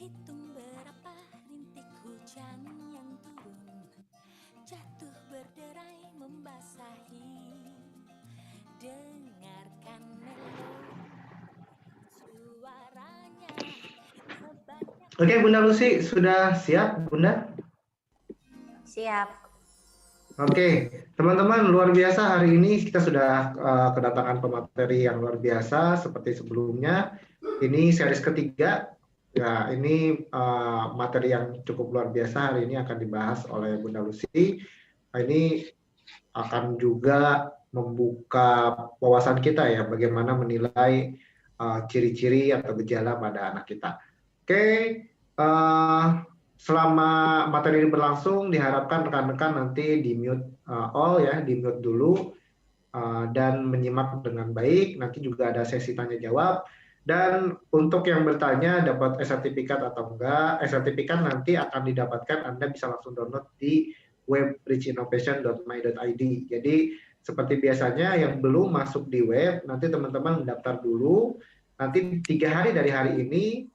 Hitung berapa rintik hujan yang turun, jatuh berderai membasahi. Dengarkan melodi suaranya sebanyak. Oke, Bunda Lucy, sudah siap, Bunda? Siap. Oke, teman-teman, luar biasa hari ini kita sudah kedatangan pemateri yang luar biasa seperti sebelumnya. Ini series ketiga. Ya, ini materi yang cukup luar biasa hari ini akan dibahas oleh Bunda Lucy. Ini akan juga membuka wawasan kita ya, bagaimana menilai ciri-ciri atau gejala pada anak kita. Oke, selama materi ini berlangsung, diharapkan rekan-rekan nanti di mute all ya, di mute dulu dan menyimak dengan baik. Nanti juga ada sesi tanya jawab. Dan untuk yang bertanya dapat sertifikat atau enggak, sertifikat nanti akan didapatkan Anda bisa langsung download di web richinnovation.my.id. Jadi seperti biasanya yang belum masuk di web, nanti teman-teman mendaftar dulu. Nanti 3 hari dari hari ini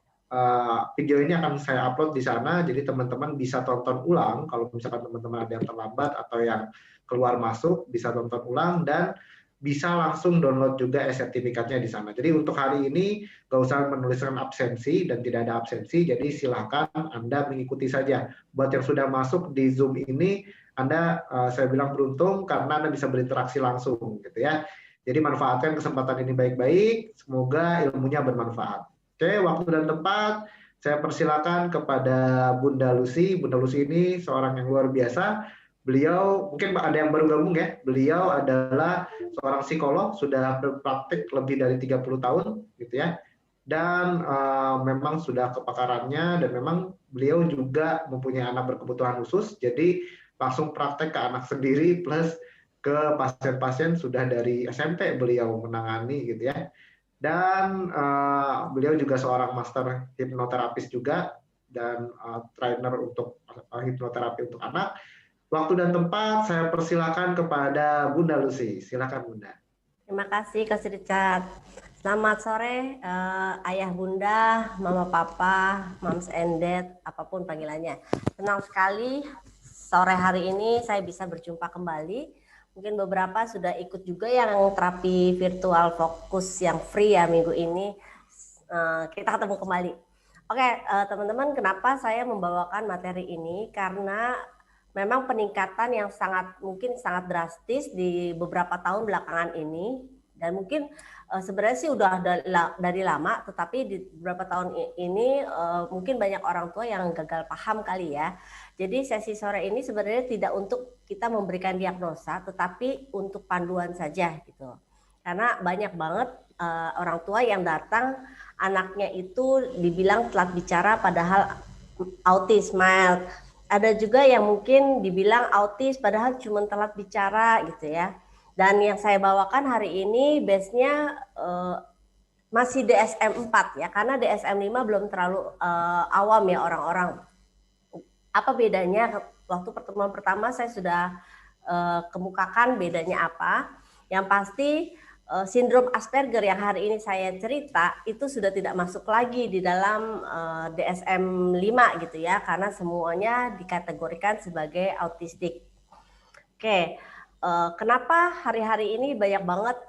video ini akan saya upload di sana, jadi teman-teman bisa tonton ulang. Kalau misalkan teman-teman ada yang terlambat atau yang keluar masuk, bisa tonton ulang dan bisa langsung download juga sertifikatnya di sana. Jadi untuk hari ini nggak usah menuliskan absensi dan tidak ada absensi, jadi silakan Anda mengikuti saja. Buat yang sudah masuk di Zoom ini, Anda saya bilang beruntung karena Anda bisa berinteraksi langsung, gitu ya. Jadi manfaatkan kesempatan ini baik-baik, semoga ilmunya bermanfaat. Oke, waktu dan tempat saya persilakan kepada Bunda Lucy. Bunda Lucy ini seorang yang luar biasa. Beliau, mungkin ada yang baru gabung ya, beliau adalah seorang psikolog, sudah berpraktik lebih dari 30 tahun, gitu ya. Dan memang sudah kepakarannya, dan memang beliau juga mempunyai anak berkebutuhan khusus, jadi langsung praktek ke anak sendiri, plus ke pasien-pasien sudah dari SMP beliau menangani, gitu ya. Dan beliau juga seorang master hipnoterapis juga, dan trainer untuk hipnoterapi untuk anak. Waktu dan tempat saya persilakan kepada Bunda Lucy. Silakan Bunda. Terima kasih Coach Richard. Selamat sore ayah bunda, mama papa, moms and dad, apapun panggilannya. Senang sekali sore hari ini saya bisa berjumpa kembali. Mungkin beberapa sudah ikut juga yang terapi virtual fokus yang free ya minggu ini. Kita ketemu kembali. Oke, teman-teman, kenapa saya membawakan materi ini? Karena memang peningkatan yang mungkin sangat drastis di beberapa tahun belakangan ini, dan mungkin sebenarnya sih udah dari lama, tetapi di beberapa tahun ini mungkin banyak orang tua yang gagal paham kali ya. Jadi sesi sore ini sebenarnya tidak untuk kita memberikan diagnosa, tetapi untuk panduan saja gitu. Karena banyak banget orang tua yang datang, anaknya itu dibilang telat bicara padahal autis mild. Ada juga yang mungkin dibilang autis padahal cuma telat bicara gitu ya. Dan yang saya bawakan hari ini base-nya masih DSM 4 ya, karena DSM 5 belum terlalu awam ya orang-orang. Apa bedanya? Waktu pertemuan pertama saya sudah kemukakan bedanya apa. Yang pasti sindrom Asperger yang hari ini saya cerita itu sudah tidak masuk lagi di dalam DSM 5 gitu ya, karena semuanya dikategorikan sebagai autistik. Oke, kenapa hari-hari ini banyak banget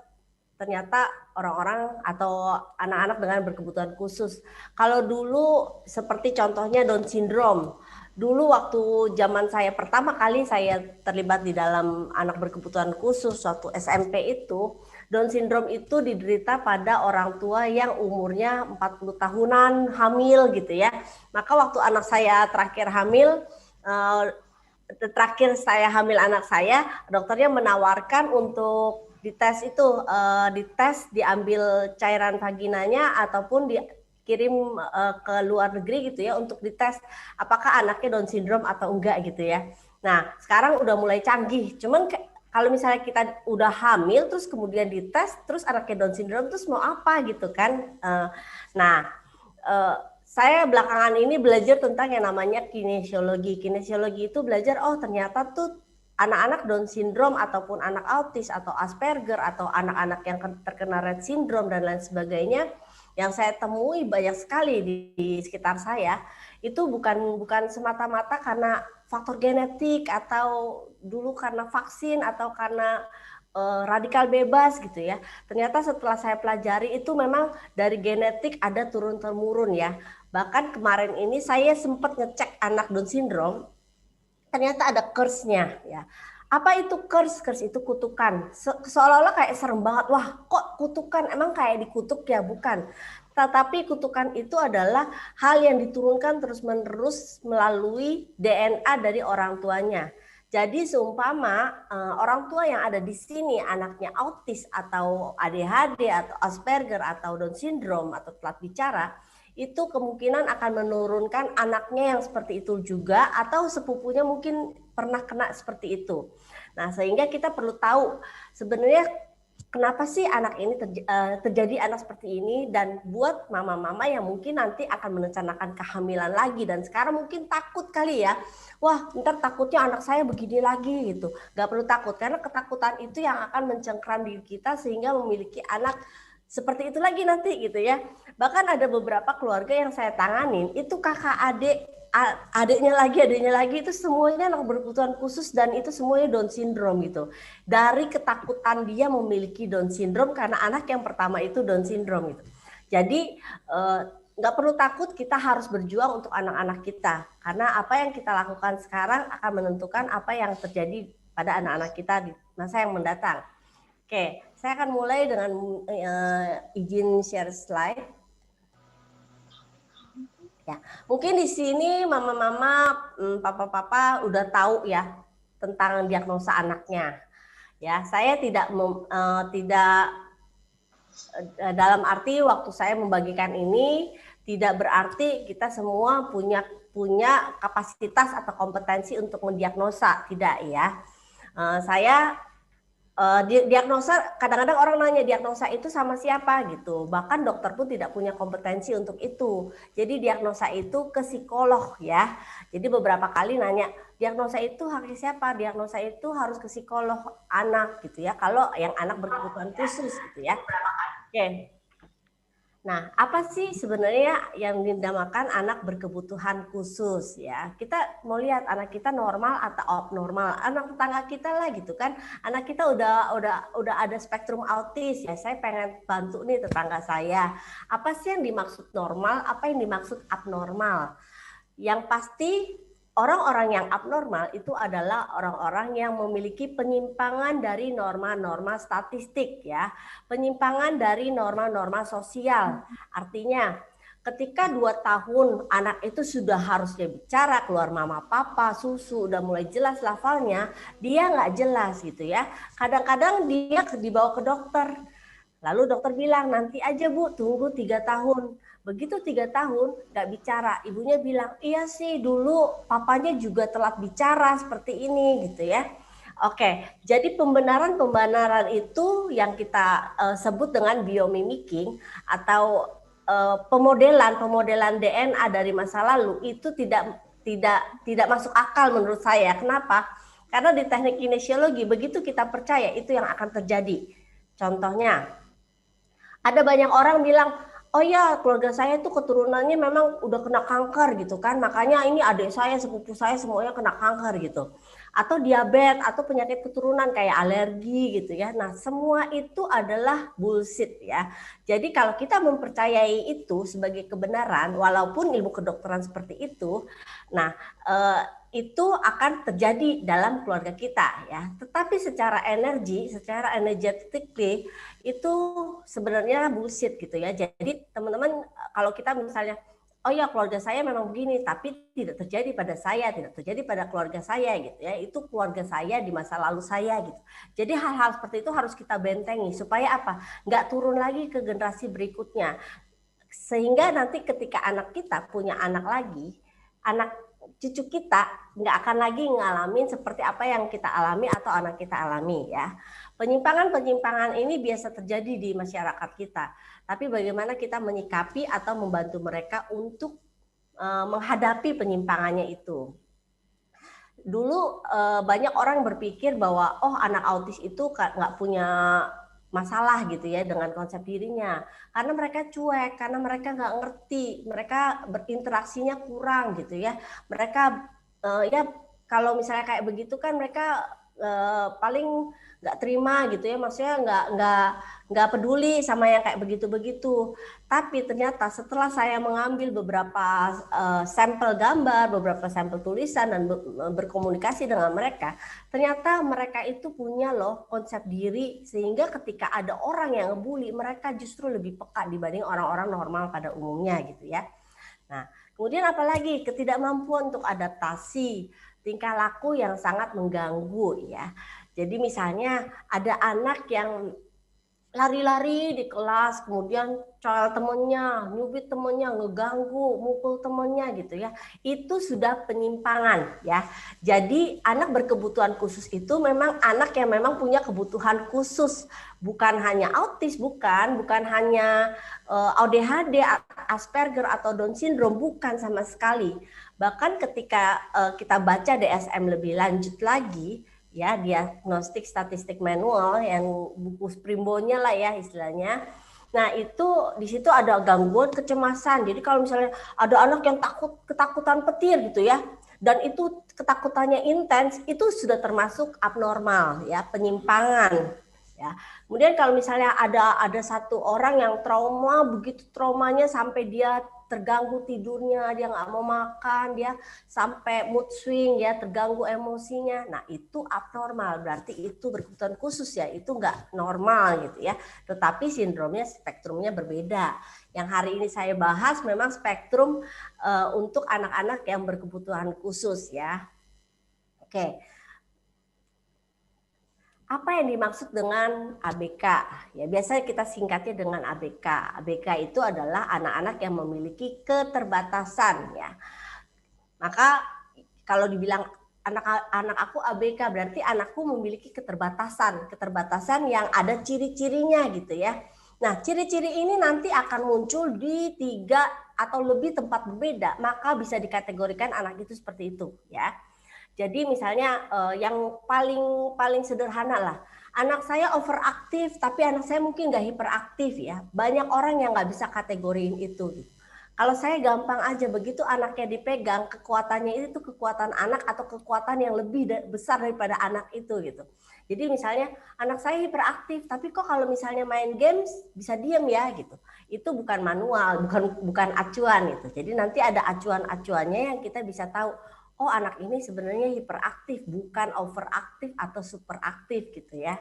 ternyata orang-orang atau anak-anak dengan berkebutuhan khusus. Kalau dulu seperti contohnya Down syndrome. Dulu waktu zaman saya pertama kali saya terlibat di dalam anak berkebutuhan khusus waktu SMP itu, Down syndrome itu diderita pada orang tua yang umurnya 40 tahunan hamil gitu ya. Maka waktu anak saya terakhir hamil anak saya, dokternya menawarkan untuk dites itu, diambil cairan vaginanya ataupun dikirim ke luar negeri gitu ya untuk dites apakah anaknya Down syndrome atau enggak gitu ya. Nah sekarang udah mulai canggih, cuman kalau misalnya kita udah hamil terus kemudian dites terus anaknya Down syndrome terus mau apa gitu kan. Saya belakangan ini belajar tentang yang namanya kinesiologi. Kinesiologi itu belajar ternyata tuh anak-anak Down syndrome ataupun anak autis atau Asperger atau anak-anak yang terkena Rett syndrome dan lain sebagainya yang saya temui banyak sekali di sekitar saya itu bukan semata-mata karena faktor genetik atau dulu karena vaksin atau karena radikal bebas gitu ya. Ternyata setelah saya pelajari itu memang dari genetik ada turun-temurun ya. Bahkan kemarin ini saya sempat ngecek anak Down syndrome, ternyata ada curse-nya ya. Apa itu curse? Curse itu kutukan. Seolah-olah kayak serem banget. Wah, kok kutukan? Emang kayak dikutuk ya? Bukan. Tetapi kutukan itu adalah hal yang diturunkan terus-menerus melalui DNA dari orang tuanya. Jadi seumpama orang tua yang ada di sini anaknya autis atau ADHD atau Asperger atau Down syndrome atau telat bicara, itu kemungkinan akan menurunkan anaknya yang seperti itu juga atau sepupunya mungkin pernah kena seperti itu. Nah, sehingga kita perlu tahu sebenarnya kenapa sih anak ini terjadi anak seperti ini, dan buat mama-mama yang mungkin nanti akan merencanakan kehamilan lagi dan sekarang mungkin takut kali ya. Wah, ntar takutnya anak saya begini lagi gitu. Gak perlu takut karena ketakutan itu yang akan mencengkram diri kita sehingga memiliki anak seperti itu lagi nanti gitu ya. Bahkan ada beberapa keluarga yang saya tanganin itu kakak adiknya lagi itu semuanya anak berkebutuhan khusus dan itu semuanya Down syndrome gitu. Dari ketakutan dia memiliki Down syndrome karena anak yang pertama itu Down syndrome gitu. Jadi nggak perlu takut, kita harus berjuang untuk anak-anak kita karena apa yang kita lakukan sekarang akan menentukan apa yang terjadi pada anak-anak kita di masa yang mendatang. Oke, saya akan mulai dengan izin share slide. Ya, mungkin di sini mama-mama, papa-papa udah tahu ya tentang diagnosa anaknya. Ya, saya tidak dalam arti waktu saya membagikan ini tidak berarti kita semua punya kapasitas atau kompetensi untuk mendiagnosa, tidak ya. Saya diagnosa, kadang-kadang orang nanya diagnosa itu sama siapa gitu, bahkan dokter pun tidak punya kompetensi untuk itu. Jadi diagnosa itu ke psikolog ya. Jadi beberapa kali nanya diagnosa itu hak siapa, diagnosa itu harus ke psikolog anak gitu ya, kalau yang anak berkebutuhan khusus gitu ya. Oke. Nah, apa sih sebenarnya yang dinamakan anak berkebutuhan khusus ya? Kita mau lihat anak kita normal atau abnormal. Anak tetangga kita lah gitu kan. Anak kita udah ada spektrum autis ya. Saya pengen bantu nih tetangga saya. Apa sih yang dimaksud normal? Apa yang dimaksud abnormal? Yang pasti orang-orang yang abnormal itu adalah orang-orang yang memiliki penyimpangan dari norma-norma statistik ya, penyimpangan dari norma-norma sosial. Artinya ketika 2 tahun anak itu sudah harusnya bicara, keluar mama papa, susu, udah mulai jelas lafalnya, dia nggak jelas gitu ya. Kadang-kadang dia dibawa ke dokter, lalu dokter bilang nanti aja Bu, tunggu 3 tahun. Begitu 3 tahun nggak bicara, ibunya bilang iya sih dulu papanya juga telat bicara seperti ini gitu ya. Oke, jadi pembenaran itu yang kita sebut dengan biomimicking atau pemodelan DNA dari masa lalu itu tidak masuk akal menurut saya. Kenapa? Karena di teknik kinesiologi begitu kita percaya itu yang akan terjadi. Contohnya, ada banyak orang bilang, oh ya keluarga saya tuh keturunannya memang udah kena kanker gitu kan, makanya ini adik saya, sepupu saya semuanya kena kanker gitu. Atau diabetes atau penyakit keturunan kayak alergi gitu ya. Nah, semua itu adalah bullshit ya. Jadi kalau kita mempercayai itu sebagai kebenaran, walaupun ilmu kedokteran seperti itu, nah itu akan terjadi dalam keluarga kita ya. Tetapi secara energetically itu sebenarnya bullshit gitu ya. Jadi teman-teman kalau kita misalnya, oh ya keluarga saya memang begini, tapi tidak terjadi pada saya, tidak terjadi pada keluarga saya gitu ya. Itu keluarga saya di masa lalu saya gitu. Jadi hal-hal seperti itu harus kita bentengi supaya apa? Nggak turun lagi ke generasi berikutnya. Sehingga nanti ketika anak kita punya anak lagi, anak cucu kita nggak akan lagi ngalamin seperti apa yang kita alami atau anak kita alami ya. Penyimpangan ini biasa terjadi di masyarakat kita. Tapi bagaimana kita menyikapi atau membantu mereka untuk menghadapi penyimpangannya itu. Dulu banyak orang berpikir bahwa oh anak autis itu nggak punya masalah gitu ya dengan konsep dirinya, karena mereka cuek, karena mereka nggak ngerti, mereka berinteraksinya kurang gitu ya, mereka ya kalau misalnya kayak begitu kan mereka paling nggak terima gitu ya, maksudnya nggak peduli sama yang kayak begitu-begitu. Tapi ternyata setelah saya mengambil beberapa sampel gambar, beberapa sampel tulisan dan berkomunikasi dengan mereka, ternyata mereka itu punya loh konsep diri, sehingga ketika ada orang yang ngebully, mereka justru lebih peka dibanding orang-orang normal pada umumnya gitu ya. Nah, kemudian apalagi ketidakmampuan untuk adaptasi, tingkah laku yang sangat mengganggu ya. Jadi misalnya ada anak yang lari-lari di kelas, kemudian coel temennya, nyubit temennya, ngeganggu, mukul temennya gitu ya. Itu sudah penyimpangan ya. Jadi anak berkebutuhan khusus itu memang anak yang memang punya kebutuhan khusus. Bukan hanya autis, bukan hanya ADHD, Asperger atau Down syndrome, bukan sama sekali. Bahkan ketika kita baca DSM lebih lanjut lagi, ya diagnostik statistik manual yang buku Primbonya lah ya istilahnya. Nah itu di situ ada gangguan kecemasan. Jadi kalau misalnya ada anak yang ketakutan petir gitu ya, dan itu ketakutannya intens, itu sudah termasuk abnormal ya, penyimpangan. Ya. Kemudian kalau misalnya ada satu orang yang trauma, begitu traumanya sampai dia terganggu tidurnya, dia nggak mau makan, dia sampai mood swing ya, terganggu emosinya. Nah itu abnormal, berarti itu berkebutuhan khusus ya, itu nggak normal gitu ya. Tetapi sindromnya, spektrumnya berbeda. Yang hari ini saya bahas memang spektrum untuk anak-anak yang berkebutuhan khusus ya. Oke. Apa yang dimaksud dengan ABK? Ya, biasanya kita singkatnya dengan ABK. ABK itu adalah anak-anak yang memiliki keterbatasan ya. Maka kalau dibilang anak aku ABK berarti anakku memiliki keterbatasan yang ada ciri-cirinya gitu ya. Nah, ciri-ciri ini nanti akan muncul di 3 atau lebih tempat berbeda, maka bisa dikategorikan anak itu seperti itu ya. Jadi misalnya yang paling sederhana lah, anak saya overaktif tapi anak saya mungkin nggak hiperaktif ya. Banyak orang yang nggak bisa kategoriin itu. Kalau saya gampang aja, begitu anaknya dipegang, kekuatannya itu kekuatan anak atau kekuatan yang lebih besar daripada anak itu gitu. Jadi misalnya anak saya hiperaktif, tapi kok kalau misalnya main games bisa diem ya gitu. Itu bukan manual, bukan acuan gitu. Jadi nanti ada acuan-acuannya yang kita bisa tahu. Oh anak ini sebenarnya hiperaktif, bukan overaktif atau superaktif gitu ya.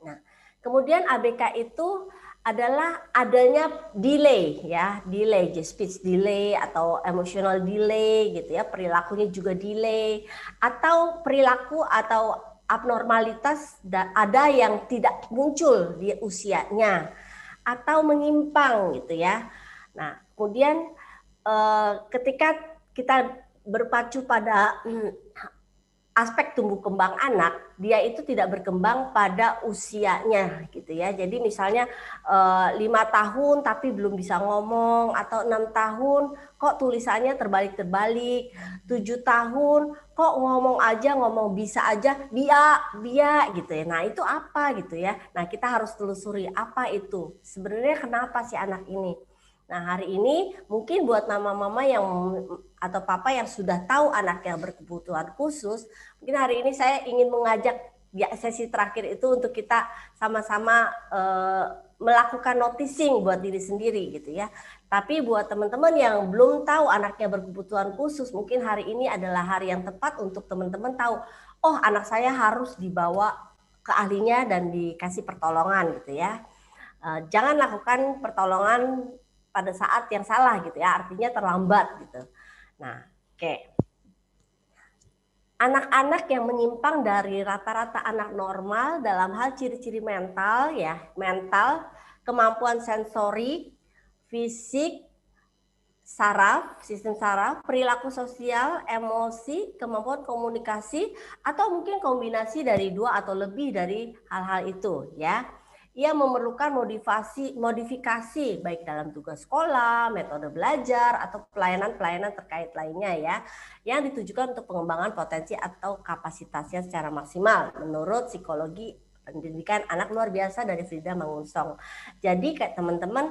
Nah, kemudian ABK itu adalah adanya delay ya, delay, speech delay atau emotional delay gitu ya, perilakunya juga delay, atau perilaku atau abnormalitas ada yang tidak muncul di usianya atau menyimpang gitu ya. Nah, kemudian ketika kita berpacu pada aspek tumbuh kembang anak, dia itu tidak berkembang pada usianya gitu ya. Jadi misalnya 5 tahun tapi belum bisa ngomong, atau 6 tahun kok tulisannya terbalik-terbalik, 7 tahun kok ngomong bisa aja dia gitu ya. Nah itu apa gitu ya. Nah kita harus telusuri apa itu sebenarnya, kenapa si anak ini. Nah hari ini mungkin buat mama-mama yang atau papa yang sudah tahu anak yang berkebutuhan khusus, mungkin hari ini saya ingin mengajak ya, sesi terakhir itu untuk kita sama-sama melakukan noticing buat diri sendiri gitu ya. Tapi buat teman-teman yang belum tahu anaknya berkebutuhan khusus, mungkin hari ini adalah hari yang tepat untuk teman-teman tahu, oh anak saya harus dibawa ke ahlinya dan dikasih pertolongan gitu ya. Jangan lakukan pertolongan pada saat yang salah gitu ya, artinya terlambat gitu. Nah, oke. Anak-anak yang menyimpang dari rata-rata anak normal dalam hal ciri-ciri mental ya, kemampuan sensori, fisik, saraf, sistem saraf, perilaku sosial, emosi, kemampuan komunikasi, atau mungkin kombinasi dari 2 atau lebih dari hal-hal itu ya. Ia memerlukan modifikasi baik dalam tugas sekolah, metode belajar, atau pelayanan-pelayanan terkait lainnya ya, yang ditujukan untuk pengembangan potensi atau kapasitasnya secara maksimal menurut psikologi Pendidikan Anak luar biasa dari Frida Mangunsong. Jadi kayak teman-teman,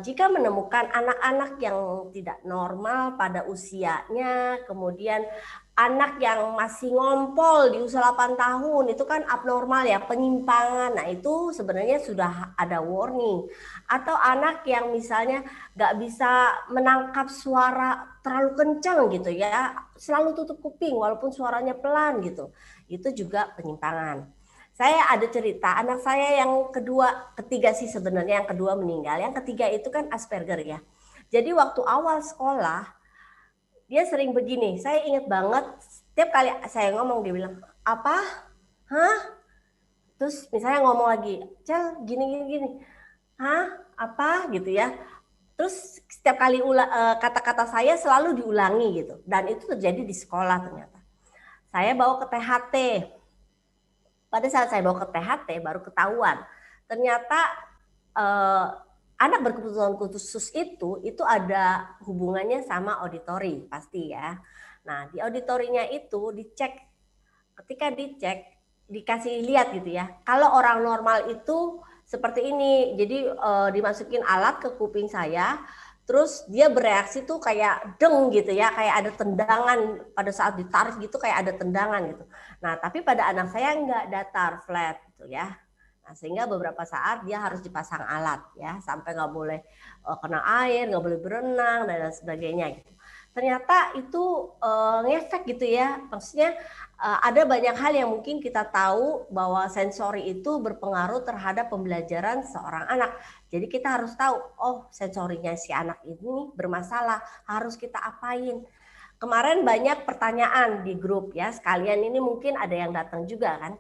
jika menemukan anak-anak yang tidak normal pada usianya, kemudian anak yang masih ngompol di usia 8 tahun, itu kan abnormal ya, penyimpangan. Nah itu sebenarnya sudah ada warning. Atau anak yang misalnya nggak bisa menangkap suara terlalu kencang gitu ya, selalu tutup kuping walaupun suaranya pelan gitu. Itu juga penyimpangan. Saya ada cerita, anak saya yang ketiga sih sebenarnya, yang kedua meninggal. Yang ketiga itu kan Asperger ya. Jadi waktu awal sekolah, dia sering begini. Saya ingat banget, setiap kali saya ngomong dia bilang, apa? Hah? Terus misalnya ngomong lagi, Cel, gini. Hah? Apa? Gitu ya. Terus setiap kali kata-kata saya selalu diulangi gitu. Dan itu terjadi di sekolah ternyata. Saya bawa ke THT. Pada saat saya bawa ke THT baru ketahuan ternyata anak berkebutuhan khusus itu ada hubungannya sama auditori pasti ya. Nah di auditorinya itu dicek, ketika dicek dikasih lihat gitu ya. Kalau orang normal itu seperti ini, jadi dimasukin alat ke kuping saya. Terus dia bereaksi tuh kayak deng gitu ya, kayak ada tendangan pada saat ditarik gitu, kayak ada tendangan gitu. Nah tapi pada anak saya enggak, datar, flat gitu ya. Nah, sehingga beberapa saat dia harus dipasang alat ya, sampai nggak boleh kena air, nggak boleh berenang dan sebagainya gitu. Ternyata itu ngefek gitu ya, maksudnya ada banyak hal yang mungkin kita tahu bahwa sensori itu berpengaruh terhadap pembelajaran seorang anak. Jadi kita harus tahu, oh sensorinya si anak ini bermasalah, harus kita apain. Kemarin banyak pertanyaan di grup ya, sekalian ini mungkin ada yang datang juga kan.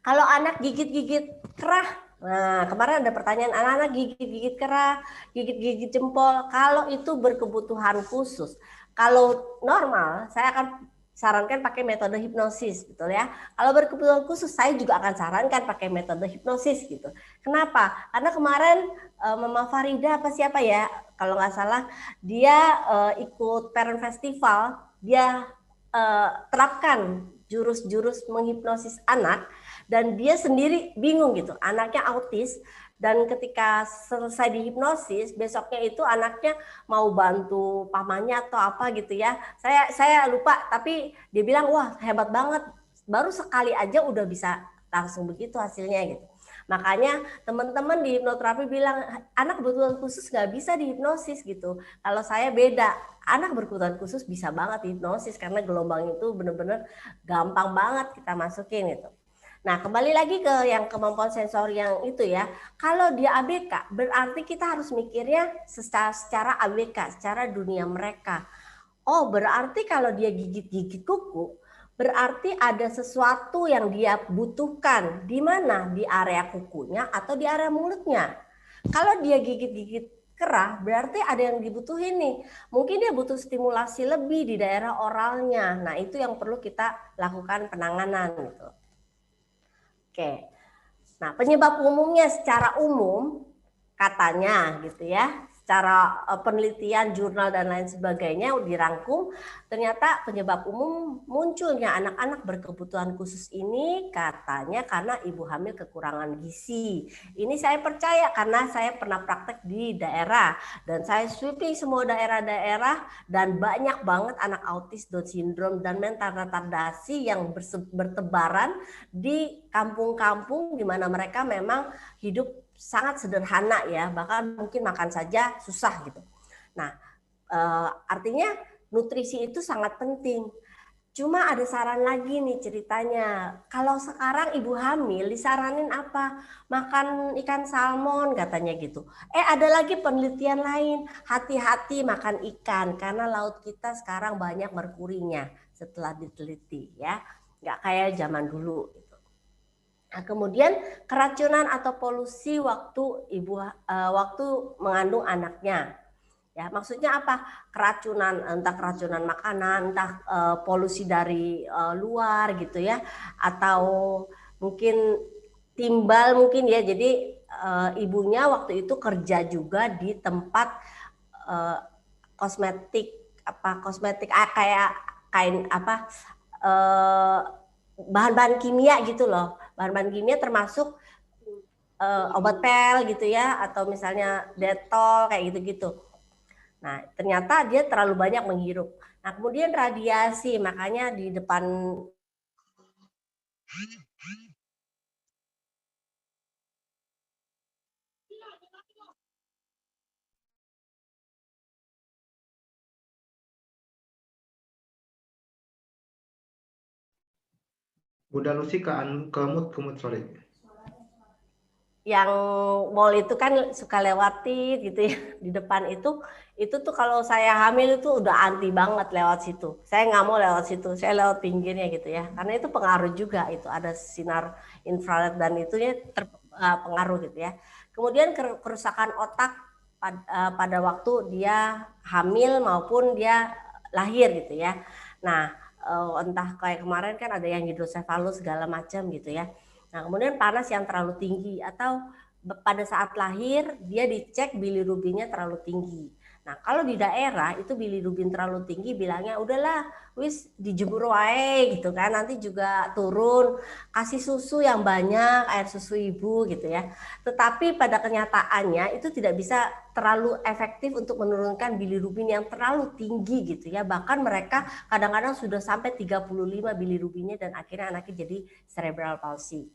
Kalau anak gigit-gigit kerah, nah kemarin ada pertanyaan anak-anak gigit-gigit kerah, gigit-gigit jempol, kalau itu berkebutuhan khusus. Kalau normal, saya akan sarankan pakai metode hipnosis, betul ya. Kalau berkebutuhan khusus, saya juga akan sarankan pakai metode hipnosis gitu. Kenapa? Karena kemarin Mama Farida apa siapa ya, kalau nggak salah, dia ikut parent festival, dia terapkan jurus-jurus menghipnosis anak, dan dia sendiri bingung gitu, anaknya autis, dan ketika selesai dihipnosis besoknya itu anaknya mau bantu pamannya atau apa gitu ya, saya lupa, tapi dia bilang wah hebat banget, baru sekali aja udah bisa langsung begitu hasilnya gitu. Makanya teman-teman di hipnoterapi bilang anak berkebutuhan khusus nggak bisa dihipnosis gitu. Kalau saya beda, anak berkebutuhan khusus bisa banget dihipnosis karena gelombang itu benar-benar gampang banget kita masukin gitu. Nah, kembali lagi ke yang kemampuan sensori yang itu ya. Kalau dia ABK, berarti kita harus mikirnya secara ABK, secara dunia mereka. Oh, berarti kalau dia gigit-gigit kuku, berarti ada sesuatu yang dia butuhkan. Di mana? Di area kukunya atau di area mulutnya. Kalau dia gigit-gigit kerah, berarti ada yang dibutuhin nih. Mungkin dia butuh stimulasi lebih di daerah oralnya. Nah, itu yang perlu kita lakukan penanganan gitu. Oke, nah penyebab umumnya secara umum katanya gitu ya, secara penelitian jurnal dan lain sebagainya dirangkum, ternyata penyebab umum munculnya anak-anak berkebutuhan khusus ini katanya karena ibu hamil kekurangan gizi. Ini saya percaya karena saya pernah praktek di daerah dan saya sweeping semua daerah-daerah dan banyak banget anak autis, Down syndrome dan mental retardasi yang bertebaran di kampung-kampung di mana mereka memang hidup sangat sederhana ya, bahkan mungkin makan saja susah gitu. Nah, artinya nutrisi itu sangat penting. Cuma ada saran lagi nih ceritanya. Kalau sekarang ibu hamil disaranin apa? Makan ikan salmon katanya gitu. Ada lagi penelitian lain, hati-hati makan ikan karena laut kita sekarang banyak merkurinya setelah diteliti ya. Nggak kayak zaman dulu. Nah, kemudian keracunan atau polusi waktu waktu mengandung anaknya. Ya, maksudnya apa? Keracunan, entah keracunan makanan, entah polusi dari luar gitu ya, atau mungkin timbal mungkin ya. Jadi ibunya waktu itu kerja juga di tempat kosmetik kayak kain apa bahan-bahan kimia gitu loh, bahan-bahan kimia termasuk obat pel gitu ya, atau misalnya detol kayak gitu-gitu. Nah, ternyata dia terlalu banyak menghirup. Nah, kemudian radiasi, makanya di depan Bunda Lucy ke mood, sorry. yang mall itu kan suka lewati gitu ya, di depan itu tuh kalau saya hamil itu udah anti banget lewat situ. Saya nggak mau lewat situ, saya lewat pinggirnya gitu ya, karena itu pengaruh juga, itu ada sinar infrared dan itunya terpengaruh gitu ya. Kemudian kerusakan otak pada waktu dia hamil maupun dia lahir gitu ya. Nah, entah kayak kemarin kan ada yang hidrosefalus segala macam gitu ya. Nah, kemudian panas yang terlalu tinggi atau pada saat lahir dia dicek bilirubinnya terlalu tinggi. Nah, kalau di daerah itu bilirubin terlalu tinggi, bilangnya udahlah wis dijemur wae gitu kan, nanti juga turun, kasih susu yang banyak, air susu ibu gitu ya. Tetapi pada kenyataannya itu tidak bisa terlalu efektif untuk menurunkan bilirubin yang terlalu tinggi gitu ya. Bahkan mereka kadang-kadang sudah sampai 35 bilirubinnya dan akhirnya anaknya jadi cerebral palsy.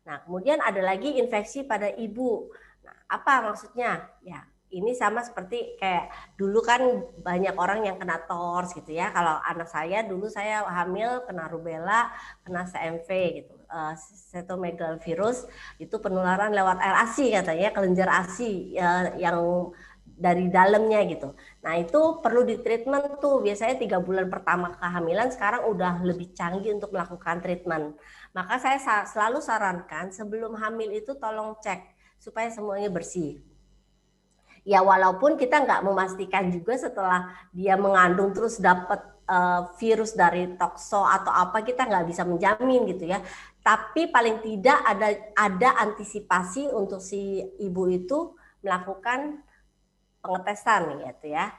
Nah, kemudian ada lagi infeksi pada ibu. Nah, apa maksudnya? Ya, ini sama seperti kayak dulu kan banyak orang yang kena TORS gitu ya. Kalau anak saya dulu saya hamil kena rubella, kena CMV gitu. Cytomegalovirus itu penularan lewat air ASI katanya, kelenjar ASI yang dari dalamnya gitu. Nah, itu perlu ditreatment tuh. Biasanya 3 bulan pertama kehamilan, sekarang udah lebih canggih untuk melakukan treatment. Maka saya selalu sarankan sebelum hamil itu tolong cek supaya semuanya bersih. Ya walaupun kita nggak memastikan juga setelah dia mengandung terus dapat virus dari tokso atau apa, kita nggak bisa menjamin gitu ya. Tapi paling tidak ada antisipasi untuk si ibu itu melakukan pengetesan gitu ya.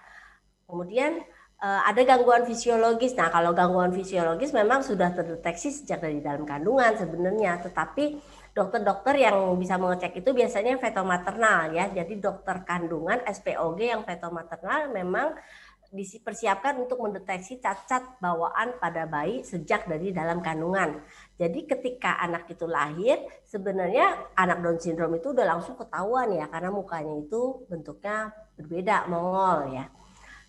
Kemudian ada gangguan fisiologis. Nah, kalau gangguan fisiologis memang sudah terdeteksi sejak dari dalam kandungan sebenarnya, tetapi dokter-dokter yang bisa mengecek itu biasanya fetomaternal ya. Jadi dokter kandungan SPOG yang fetomaternal memang dipersiapkan untuk mendeteksi cacat bawaan pada bayi sejak dari dalam kandungan. Jadi ketika anak itu lahir, sebenarnya anak Down syndrome itu udah langsung ketahuan ya, karena mukanya itu bentuknya berbeda, mongol ya.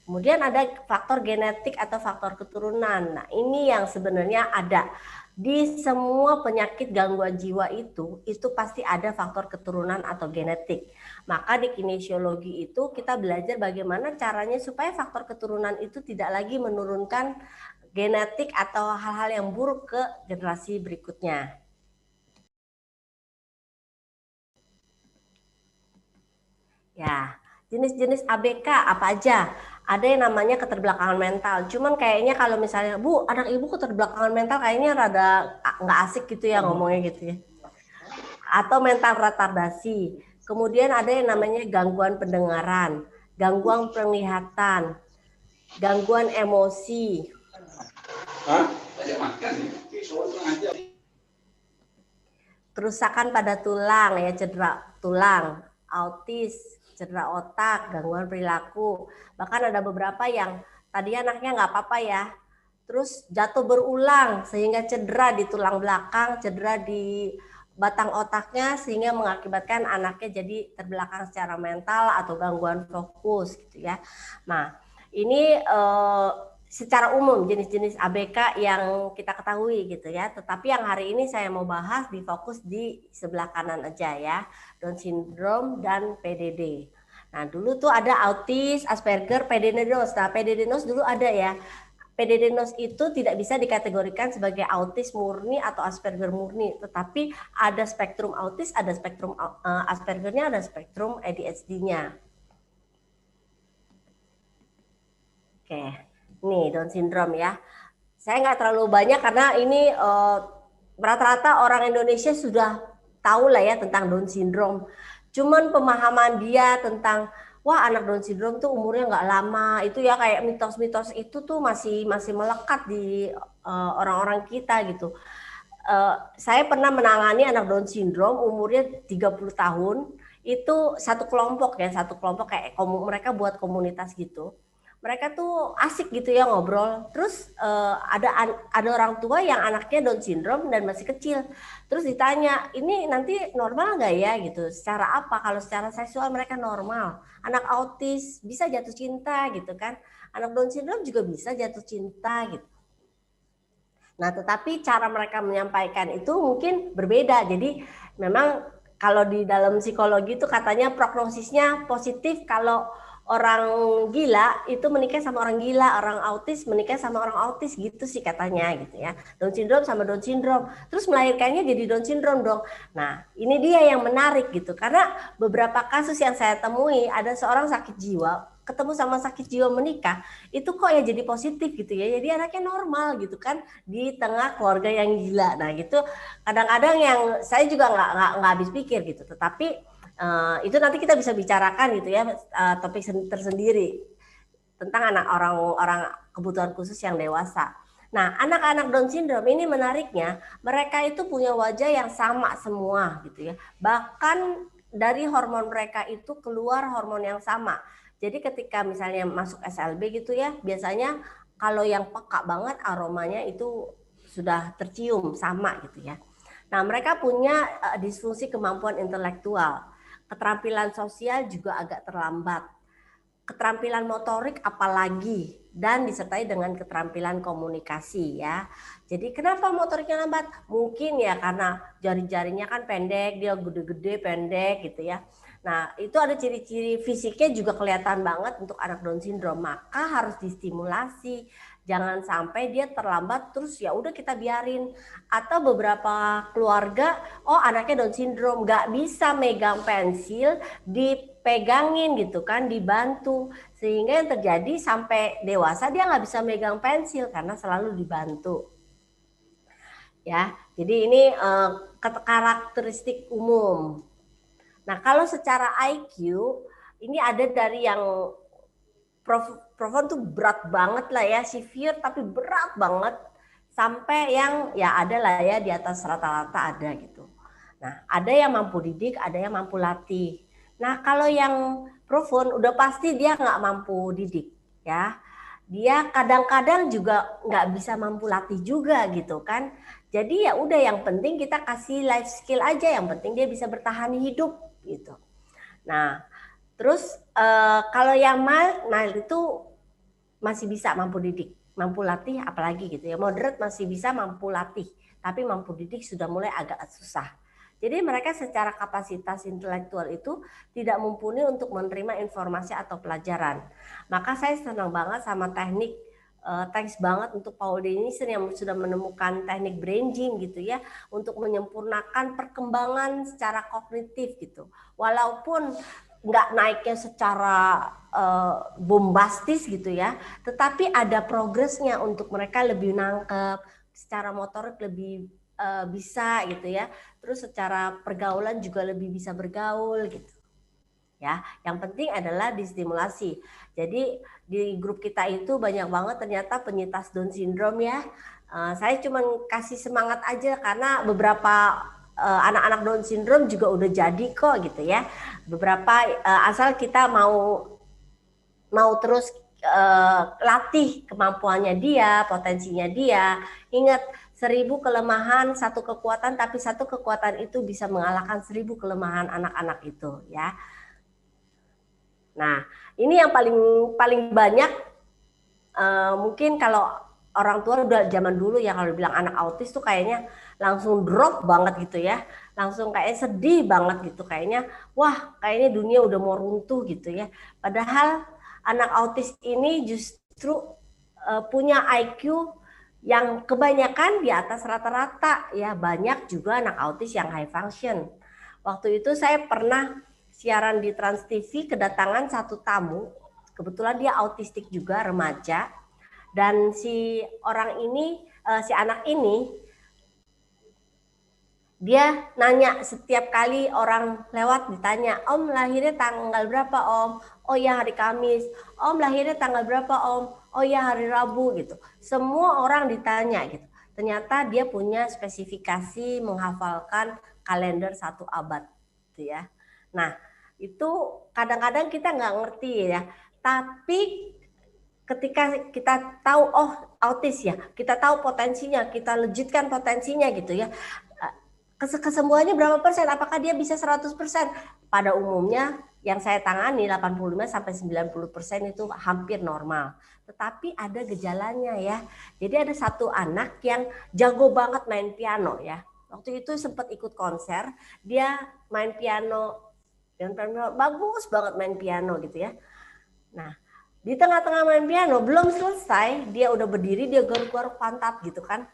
Kemudian ada faktor genetik atau faktor keturunan. Nah, ini yang sebenarnya ada di semua penyakit gangguan jiwa itu pasti ada faktor keturunan atau genetik. Maka di kinesiologi itu kita belajar bagaimana caranya supaya faktor keturunan itu tidak lagi menurunkan genetik atau hal-hal yang buruk ke generasi berikutnya. Ya, jenis-jenis ABK apa aja? Ada yang namanya keterbelakangan mental. Cuman kayaknya kalau misalnya, Bu, anak ibu keterbelakangan mental kayaknya rada nggak asik gitu ya ngomongnya gitu ya. Atau mental retardasi. Kemudian ada yang namanya gangguan pendengaran, gangguan penglihatan, gangguan emosi. Kerusakan pada tulang ya, cedera tulang, autis, cedera otak, gangguan perilaku. Bahkan ada beberapa yang tadi anaknya nggak apa-apa ya, terus jatuh berulang sehingga cedera di tulang belakang, cedera di batang otaknya sehingga mengakibatkan anaknya jadi terbelakang secara mental atau gangguan fokus gitu ya. Nah, ini secara umum jenis-jenis ABK yang kita ketahui gitu ya. Tetapi yang hari ini saya mau bahas difokus di sebelah kanan aja ya, Down syndrome dan PDD. Nah, dulu tuh ada autis, Asperger, PD-NOS. Nah, PD-NOS dulu ada ya. PD-NOS itu tidak bisa dikategorikan sebagai autis murni atau Asperger murni, tetapi ada spektrum autis, ada spektrum Aspergernya, ada spektrum ADHD-nya. Oke, nih Down syndrome ya. Saya nggak terlalu banyak karena ini rata-rata orang Indonesia sudah tahu lah ya tentang Down syndrome. Cuman pemahaman dia tentang wah anak Down syndrome tuh umurnya nggak lama, itu ya kayak mitos-mitos itu tuh masih melekat di orang-orang kita gitu. saya pernah menangani anak Down syndrome umurnya 30 tahun, itu satu kelompok kayak mereka buat komunitas gitu. Mereka tuh asik gitu ya ngobrol. Terus ada orang tua yang anaknya Down syndrome dan masih kecil. Terus ditanya, ini nanti normal nggak ya gitu? Secara apa? Kalau secara seksual mereka normal. Anak autis bisa jatuh cinta gitu kan? Anak Down syndrome juga bisa jatuh cinta gitu. Nah, tetapi cara mereka menyampaikan itu mungkin berbeda. Jadi memang kalau di dalam psikologi itu katanya prognosisnya positif kalau orang gila itu menikah sama orang gila, orang autis menikah sama orang autis gitu sih katanya gitu ya. Down syndrome sama Down syndrome. Terus melahirkannya jadi Down syndrome dong. Nah, ini dia yang menarik gitu. Karena beberapa kasus yang saya temui ada seorang sakit jiwa ketemu sama sakit jiwa menikah itu kok ya jadi positif gitu ya, jadi anaknya normal gitu kan di tengah keluarga yang gila. Nah gitu kadang-kadang yang saya juga nggak habis pikir gitu, tetapi itu nanti kita bisa bicarakan gitu ya, topik tersendiri tentang anak orang kebutuhan khusus yang dewasa. Nah, anak-anak Down syndrome ini menariknya, mereka itu punya wajah yang sama semua gitu ya. Bahkan dari hormon mereka itu keluar hormon yang sama. Jadi ketika misalnya masuk SLB gitu ya, biasanya kalau yang peka banget aromanya itu sudah tercium sama gitu ya. Nah, mereka punya disfungsi kemampuan intelektual. Keterampilan sosial juga agak terlambat. Keterampilan motorik apalagi, dan disertai dengan keterampilan komunikasi ya. Jadi kenapa motoriknya lambat? Mungkin ya karena jari-jarinya kan pendek, dia gede-gede pendek gitu ya. Nah, itu ada ciri-ciri fisiknya juga kelihatan banget untuk anak Down syndrome, maka harus distimulasi. Jangan sampai dia terlambat terus ya udah kita biarin. Atau beberapa keluarga, oh anaknya Down syndrome nggak bisa megang pensil, dipegangin gitu kan, dibantu. Sehingga yang terjadi sampai dewasa dia nggak bisa megang pensil karena selalu dibantu. Ya, jadi ini karakteristik umum. Nah, kalau secara IQ, ini ada dari yang Profon tuh berat banget lah ya, severe tapi berat banget, sampai yang ya ada lah ya di atas rata-rata ada gitu. Nah, ada yang mampu didik, ada yang mampu latih. Nah, kalau yang Profon udah pasti dia nggak mampu didik ya. Dia kadang-kadang juga nggak bisa mampu latih juga gitu kan. Jadi ya udah yang penting kita kasih life skill aja, yang penting dia bisa bertahan hidup gitu. Nah, terus kalau yang mild itu masih bisa mampu didik, mampu latih apalagi gitu ya. Moderate masih bisa mampu latih, tapi mampu didik sudah mulai agak susah. Jadi mereka secara kapasitas intelektual itu tidak mumpuni untuk menerima informasi atau pelajaran. Maka saya senang banget sama teknik, thanks banget untuk Paul Denison yang sudah menemukan teknik brain-gym gitu ya, untuk menyempurnakan perkembangan secara kognitif gitu. Walaupun nggak naiknya secara bombastis gitu ya, tetapi ada progresnya untuk mereka lebih nangkep, secara motorik lebih bisa gitu ya, terus secara pergaulan juga lebih bisa bergaul gitu ya. Yang penting adalah distimulasi. Jadi di grup kita itu banyak banget ternyata penyintas Down syndrome ya. Saya cuma kasih semangat aja karena beberapa anak-anak Down syndrome juga udah jadi kok gitu ya. Beberapa asal kita mau terus latih kemampuannya dia, potensinya dia. Ingat, 1000 kelemahan, 1 kekuatan, tapi 1 kekuatan itu bisa mengalahkan 1000 kelemahan anak-anak itu ya. Nah, ini yang paling banyak mungkin kalau orang tua udah zaman dulu ya, kalau bilang anak autis tuh kayaknya langsung drop banget gitu ya, langsung kayak sedih banget gitu, kayaknya wah kayaknya dunia udah mau runtuh gitu ya. Padahal anak autis ini justru punya IQ yang kebanyakan di atas rata-rata ya. Banyak juga anak autis yang high function. Waktu itu saya pernah siaran di Trans TV, kedatangan satu tamu, kebetulan dia autistik juga, remaja, dan si orang ini, si anak ini, dia nanya setiap kali orang lewat ditanya, Om lahirnya tanggal berapa Om? Oh ya hari Kamis. Om lahirnya tanggal berapa Om? Oh ya hari Rabu gitu. Semua orang ditanya gitu. ternyata dia punya spesifikasi menghafalkan kalender 1 abad, gitu ya. Nah, itu kadang-kadang kita nggak ngerti ya, tapi ketika kita tahu oh autis ya, kita tahu potensinya, kita legitkan potensinya gitu ya. Kesembuhannya berapa persen? Apakah dia bisa 100%? Pada umumnya yang saya tangani 85-90% itu hampir normal. Tetapi ada gejalanya ya. Jadi ada satu anak yang jago banget main piano ya. Waktu itu sempat ikut konser, dia main piano dan bagus banget main piano gitu ya. Nah, di tengah-tengah main piano belum selesai, dia udah berdiri, dia garuk-garuk pantat gitu kan.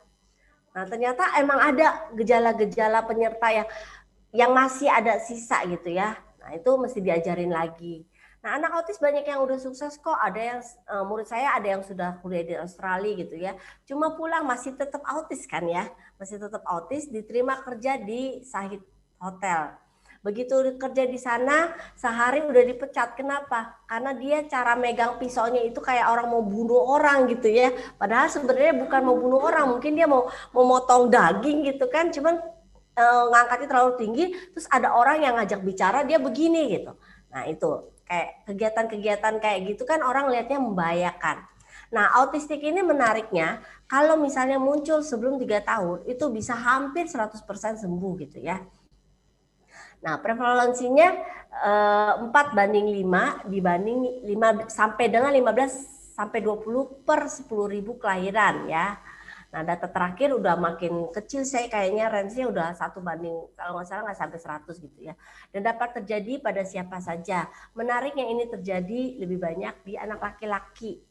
Nah, ternyata emang ada gejala-gejala penyerta yang masih ada sisa gitu ya. Nah, itu mesti diajarin lagi. Nah, anak autis banyak yang udah sukses kok. Ada yang murid saya ada yang sudah kuliah di Australia gitu ya. Cuma pulang masih tetap autis kan ya. Masih tetap autis, diterima kerja di Sahid Hotel. Begitu kerja di sana, sehari udah dipecat. Kenapa? Karena dia cara megang pisaunya itu kayak orang mau bunuh orang gitu ya. Padahal sebenarnya bukan mau bunuh orang, mungkin dia mau motong daging gitu kan. Cuman ngangkatnya terlalu tinggi, terus ada orang yang ngajak bicara, dia begini gitu. Nah itu, kayak kegiatan-kegiatan kayak gitu kan orang lihatnya membahayakan. Nah autistik ini menariknya, kalau misalnya muncul sebelum 3 tahun, itu bisa hampir 100% sembuh gitu ya. Nah, prevalensinya 4:5 dibanding 5 sampai dengan 15-20 per 10.000 kelahiran ya. Nah, data terakhir udah makin kecil, saya kayaknya range-nya udah 1 banding, kalau nggak salah nggak sampai 100 gitu ya. Dan dapat terjadi pada siapa saja. Menariknya ini terjadi lebih banyak di anak laki-laki.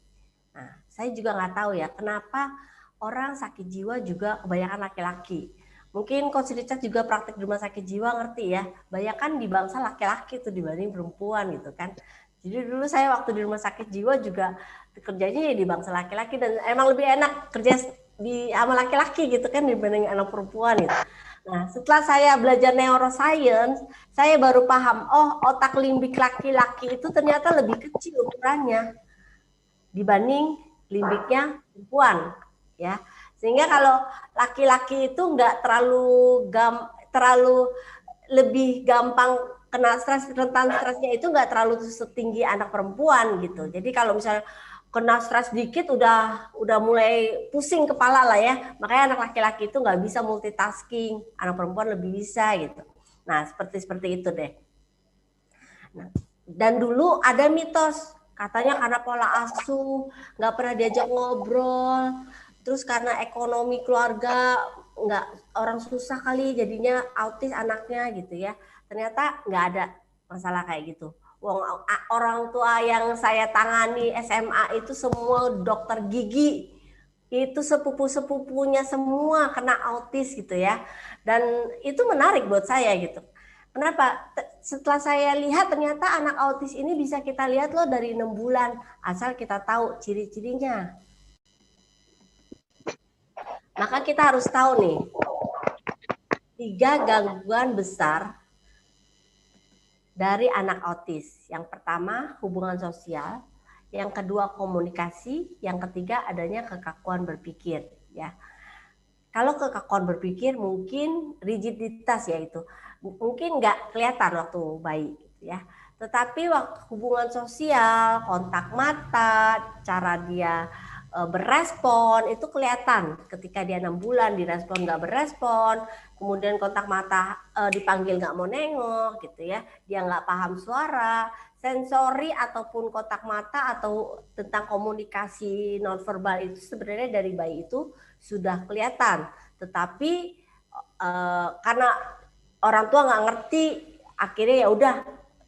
Nah, saya juga nggak tahu ya kenapa orang sakit jiwa juga kebanyakan laki-laki. Mungkin Coach Richard juga praktik di rumah sakit jiwa ngerti ya. Banyakan di bangsa laki-laki tuh dibanding perempuan gitu kan. Jadi dulu saya waktu di rumah sakit jiwa juga kerjanya ya di bangsa laki-laki dan emang lebih enak kerja di sama laki-laki gitu kan dibanding anak perempuan gitu. Nah, setelah saya belajar neuroscience, saya baru paham, oh otak limbik laki-laki itu ternyata lebih kecil ukurannya dibanding limbiknya perempuan ya. Sehingga kalau laki-laki itu nggak terlalu lebih gampang kena stres, rentan stresnya itu nggak terlalu setinggi anak perempuan gitu. Jadi kalau misalnya kena stres dikit udah mulai pusing kepala lah ya. Makanya anak laki-laki itu nggak bisa multitasking, anak perempuan lebih bisa gitu. Nah seperti itu deh. Nah, dan dulu ada mitos katanya karena pola asuh nggak pernah diajak ngobrol. Terus karena ekonomi keluarga nggak orang susah kali jadinya autis anaknya gitu ya. Ternyata nggak ada masalah kayak gitu. Orang tua yang saya tangani SMA itu semua dokter gigi. Itu sepupu-sepupunya semua kena autis gitu ya. Dan itu menarik buat saya gitu. Kenapa? Setelah saya lihat ternyata anak autis ini bisa kita lihat loh dari 6 bulan. Asal kita tahu ciri-cirinya. Maka kita harus tahu nih, 3 gangguan besar dari anak autis. Yang pertama hubungan sosial, yang kedua komunikasi, yang ketiga adanya kekakuan berpikir. Ya, kalau kekakuan berpikir mungkin rigiditas yaitu mungkin nggak kelihatan waktu bayi, ya. Tetapi waktu hubungan sosial, kontak mata, cara dia berespon itu kelihatan ketika dia 6 bulan direspon nggak berespon, kemudian kontak mata dipanggil nggak mau nengok gitu ya, dia nggak paham suara, sensori ataupun kontak mata atau tentang komunikasi nonverbal itu sebenarnya dari bayi itu sudah kelihatan, tetapi karena orang tua nggak ngerti akhirnya ya udah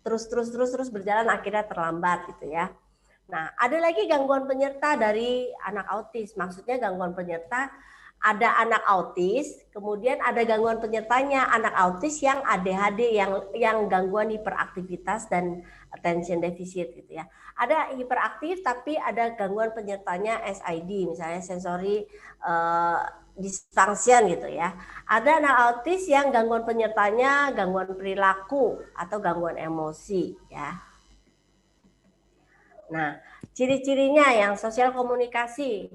terus berjalan akhirnya terlambat gitu ya. Nah, ada lagi gangguan penyerta dari anak autis. Maksudnya gangguan penyerta ada anak autis, kemudian ada gangguan penyertanya anak autis yang ADHD yang gangguan hiperaktivitas dan attention deficit gitu ya. Ada hiperaktif tapi ada gangguan penyertanya SID misalnya sensory dysfunction gitu ya. Ada anak autis yang gangguan penyertanya gangguan perilaku atau gangguan emosi ya. Nah, ciri-cirinya yang sosial komunikasi,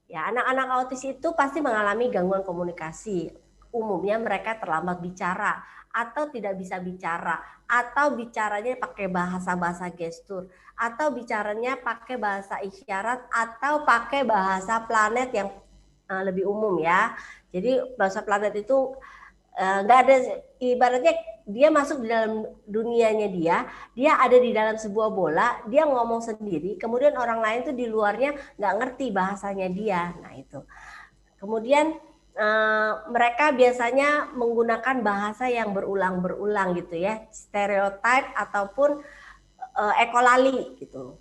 Ya, anak-anak autis itu pasti mengalami gangguan komunikasi. Umumnya mereka terlambat bicara atau tidak bisa bicara, atau bicaranya pakai bahasa-bahasa gestur, atau bicaranya pakai bahasa isyarat, atau pakai bahasa planet yang lebih umum ya. Jadi bahasa planet itu nggak ada, ibaratnya dia masuk di dalam dunianya dia ada di dalam sebuah bola, dia ngomong sendiri, kemudian orang lain tuh di luarnya nggak ngerti bahasanya dia. Nah itu. Kemudian mereka biasanya menggunakan bahasa yang berulang-berulang gitu ya, stereotip ataupun ekolali gitu.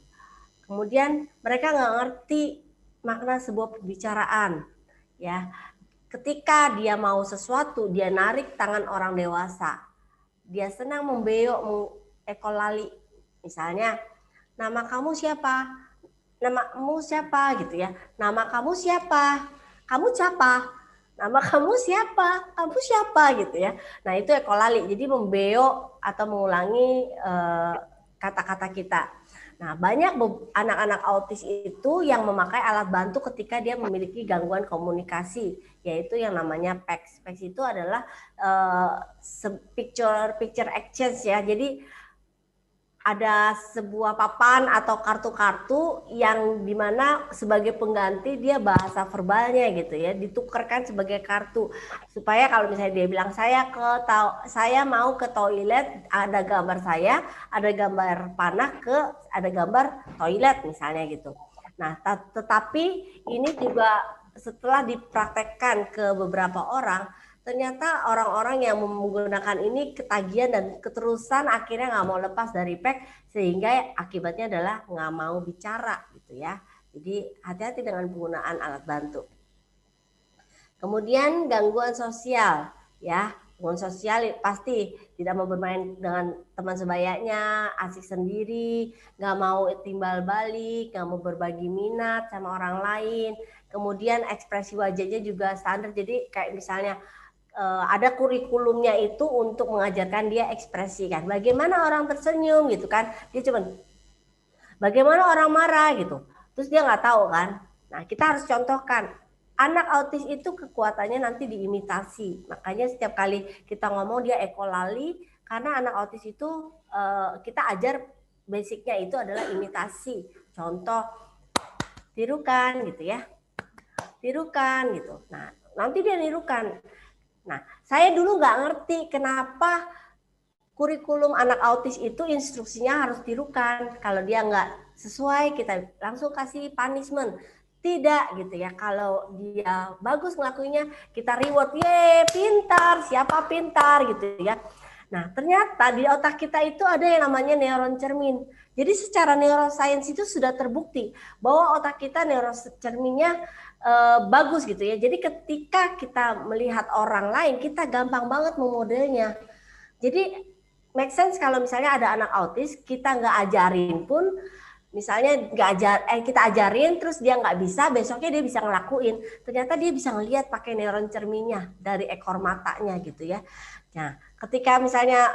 Kemudian mereka nggak ngerti makna sebuah pembicaraan ya. Ketika dia mau sesuatu, dia narik tangan orang dewasa. Dia senang membeok, ekolali. Misalnya, nama kamu siapa? Namamu siapa gitu ya. Nama kamu siapa? Kamu siapa? Nama kamu siapa? Kamu siapa gitu ya. Nah, itu ekolali. Jadi membeok atau mengulangi kata-kata kita. Nah, banyak anak-anak autis itu yang memakai alat bantu ketika dia memiliki gangguan komunikasi, yaitu yang namanya PECS. PECS itu adalah picture exchange ya. Jadi ada sebuah papan atau kartu-kartu yang dimana sebagai pengganti dia bahasa verbalnya gitu ya, ditukarkan sebagai kartu supaya kalau misalnya dia bilang saya mau ke toilet, ada gambar saya, ada gambar panah ada gambar toilet misalnya gitu. Nah, tetapi ini juga setelah dipraktekkan ke beberapa orang, ternyata orang-orang yang menggunakan ini ketagihan dan keterusan akhirnya nggak mau lepas dari PEC, sehingga akibatnya adalah nggak mau bicara gitu ya. Jadi hati-hati dengan penggunaan alat bantu. Kemudian gangguan sosial ya. Gangguan sosial pasti tidak mau bermain dengan teman sebayanya, asik sendiri, nggak mau timbal balik, nggak mau berbagi minat sama orang lain. Kemudian ekspresi wajahnya juga standar, jadi kayak misalnya ada kurikulumnya itu untuk mengajarkan dia ekspresi kan. Bagaimana orang tersenyum gitu kan. Dia cuma bagaimana orang marah gitu. Terus dia nggak tahu kan. Nah, kita harus contohkan. Anak autis itu kekuatannya nanti diimitasi. Makanya setiap kali kita ngomong dia ekolali, karena anak autis itu kita ajar basicnya itu adalah imitasi. Contoh, tirukan gitu ya. Tirukan gitu. Nah, nanti dia nirukan. Nah, saya dulu nggak ngerti kenapa kurikulum anak autis itu instruksinya harus tirukan. Kalau dia nggak sesuai, kita langsung kasih punishment. Tidak gitu ya. Kalau dia bagus ngelakuinnya, kita reward. Ye, pintar. Siapa pintar gitu ya. Nah, ternyata di otak kita itu ada yang namanya neuron cermin. Jadi secara neuroscience itu sudah terbukti bahwa otak kita neuron cerminnya bagus gitu ya. Jadi ketika kita melihat orang lain, kita gampang banget memodelnya. Jadi make sense kalau misalnya ada anak autis, kita nggak ajarin pun, misalnya kita ajarin terus dia nggak bisa, besoknya dia bisa ngelakuin. Ternyata dia bisa ngelihat pakai neuron cerminnya dari ekor matanya gitu ya. Nah, ketika misalnya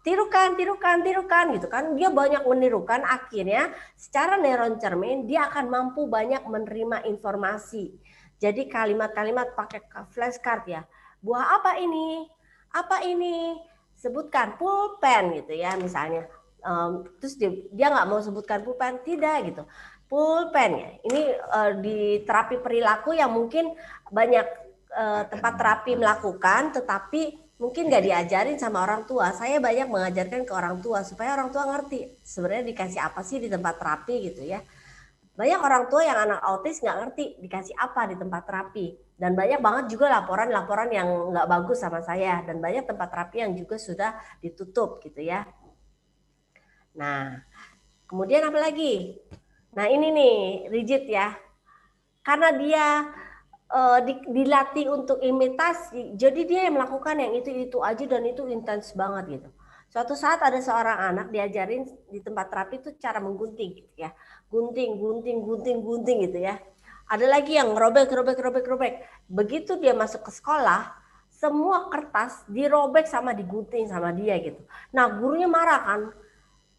tirukan gitu kan, dia banyak menirukan, akhirnya secara neuron cermin dia akan mampu banyak menerima informasi. Jadi kalimat-kalimat pakai flashcard ya. Buah apa ini? Apa ini? Sebutkan pulpen gitu ya misalnya. Terus dia nggak mau sebutkan pulpen, tidak gitu. Pulpen ya. Ini di terapi perilaku yang mungkin banyak tempat terapi melakukan, tetapi mungkin nggak diajarin sama orang tua. Saya banyak mengajarkan ke orang tua supaya orang tua ngerti sebenarnya dikasih apa sih di tempat terapi gitu ya. Banyak orang tua yang anak autis nggak ngerti dikasih apa di tempat terapi. Dan banyak banget juga laporan-laporan yang nggak bagus sama saya. Dan banyak tempat terapi yang juga sudah ditutup gitu ya. Nah, kemudian apa lagi? Nah ini nih, rigid ya. Karena dia dilatih untuk imitasi, jadi dia yang melakukan yang itu aja dan itu intens banget gitu. Suatu saat ada seorang anak diajarin di tempat terapi itu cara menggunting gitu ya, gunting gitu ya. Ada lagi yang robek. Begitu dia masuk ke sekolah, semua kertas dirobek sama digunting sama dia gitu. Nah gurunya marah kan,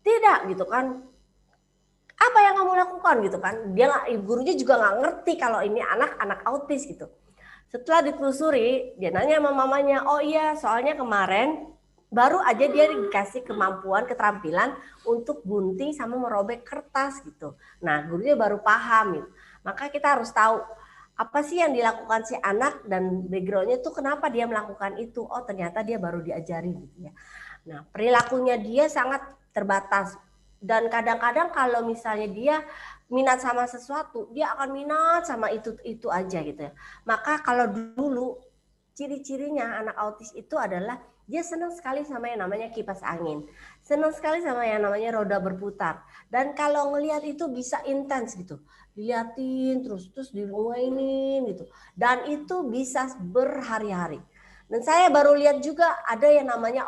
tidak gitu kan. apa yang kamu lakukan gitu kan. Gurunya juga nggak ngerti kalau ini anak autis gitu. Setelah ditelusuri, dia nanya sama mamanya, oh iya soalnya kemarin baru aja dia dikasih kemampuan, keterampilan untuk gunting sama merobek kertas gitu. Nah gurunya baru paham gitu. Maka kita harus tahu apa sih yang dilakukan si anak dan backgroundnya tuh kenapa dia melakukan itu. Oh ternyata dia baru diajari gitu ya. Nah perilakunya dia sangat terbatas. Dan kadang-kadang kalau misalnya dia minat sama sesuatu, dia akan minat sama itu aja gitu ya. Maka kalau dulu ciri-cirinya anak autis itu adalah dia senang sekali sama yang namanya kipas angin, senang sekali sama yang namanya roda berputar. Dan kalau ngelihat itu bisa intens gitu, diliatin terus dimainin gitu. Dan itu bisa berhari-hari. Dan saya baru lihat juga ada yang namanya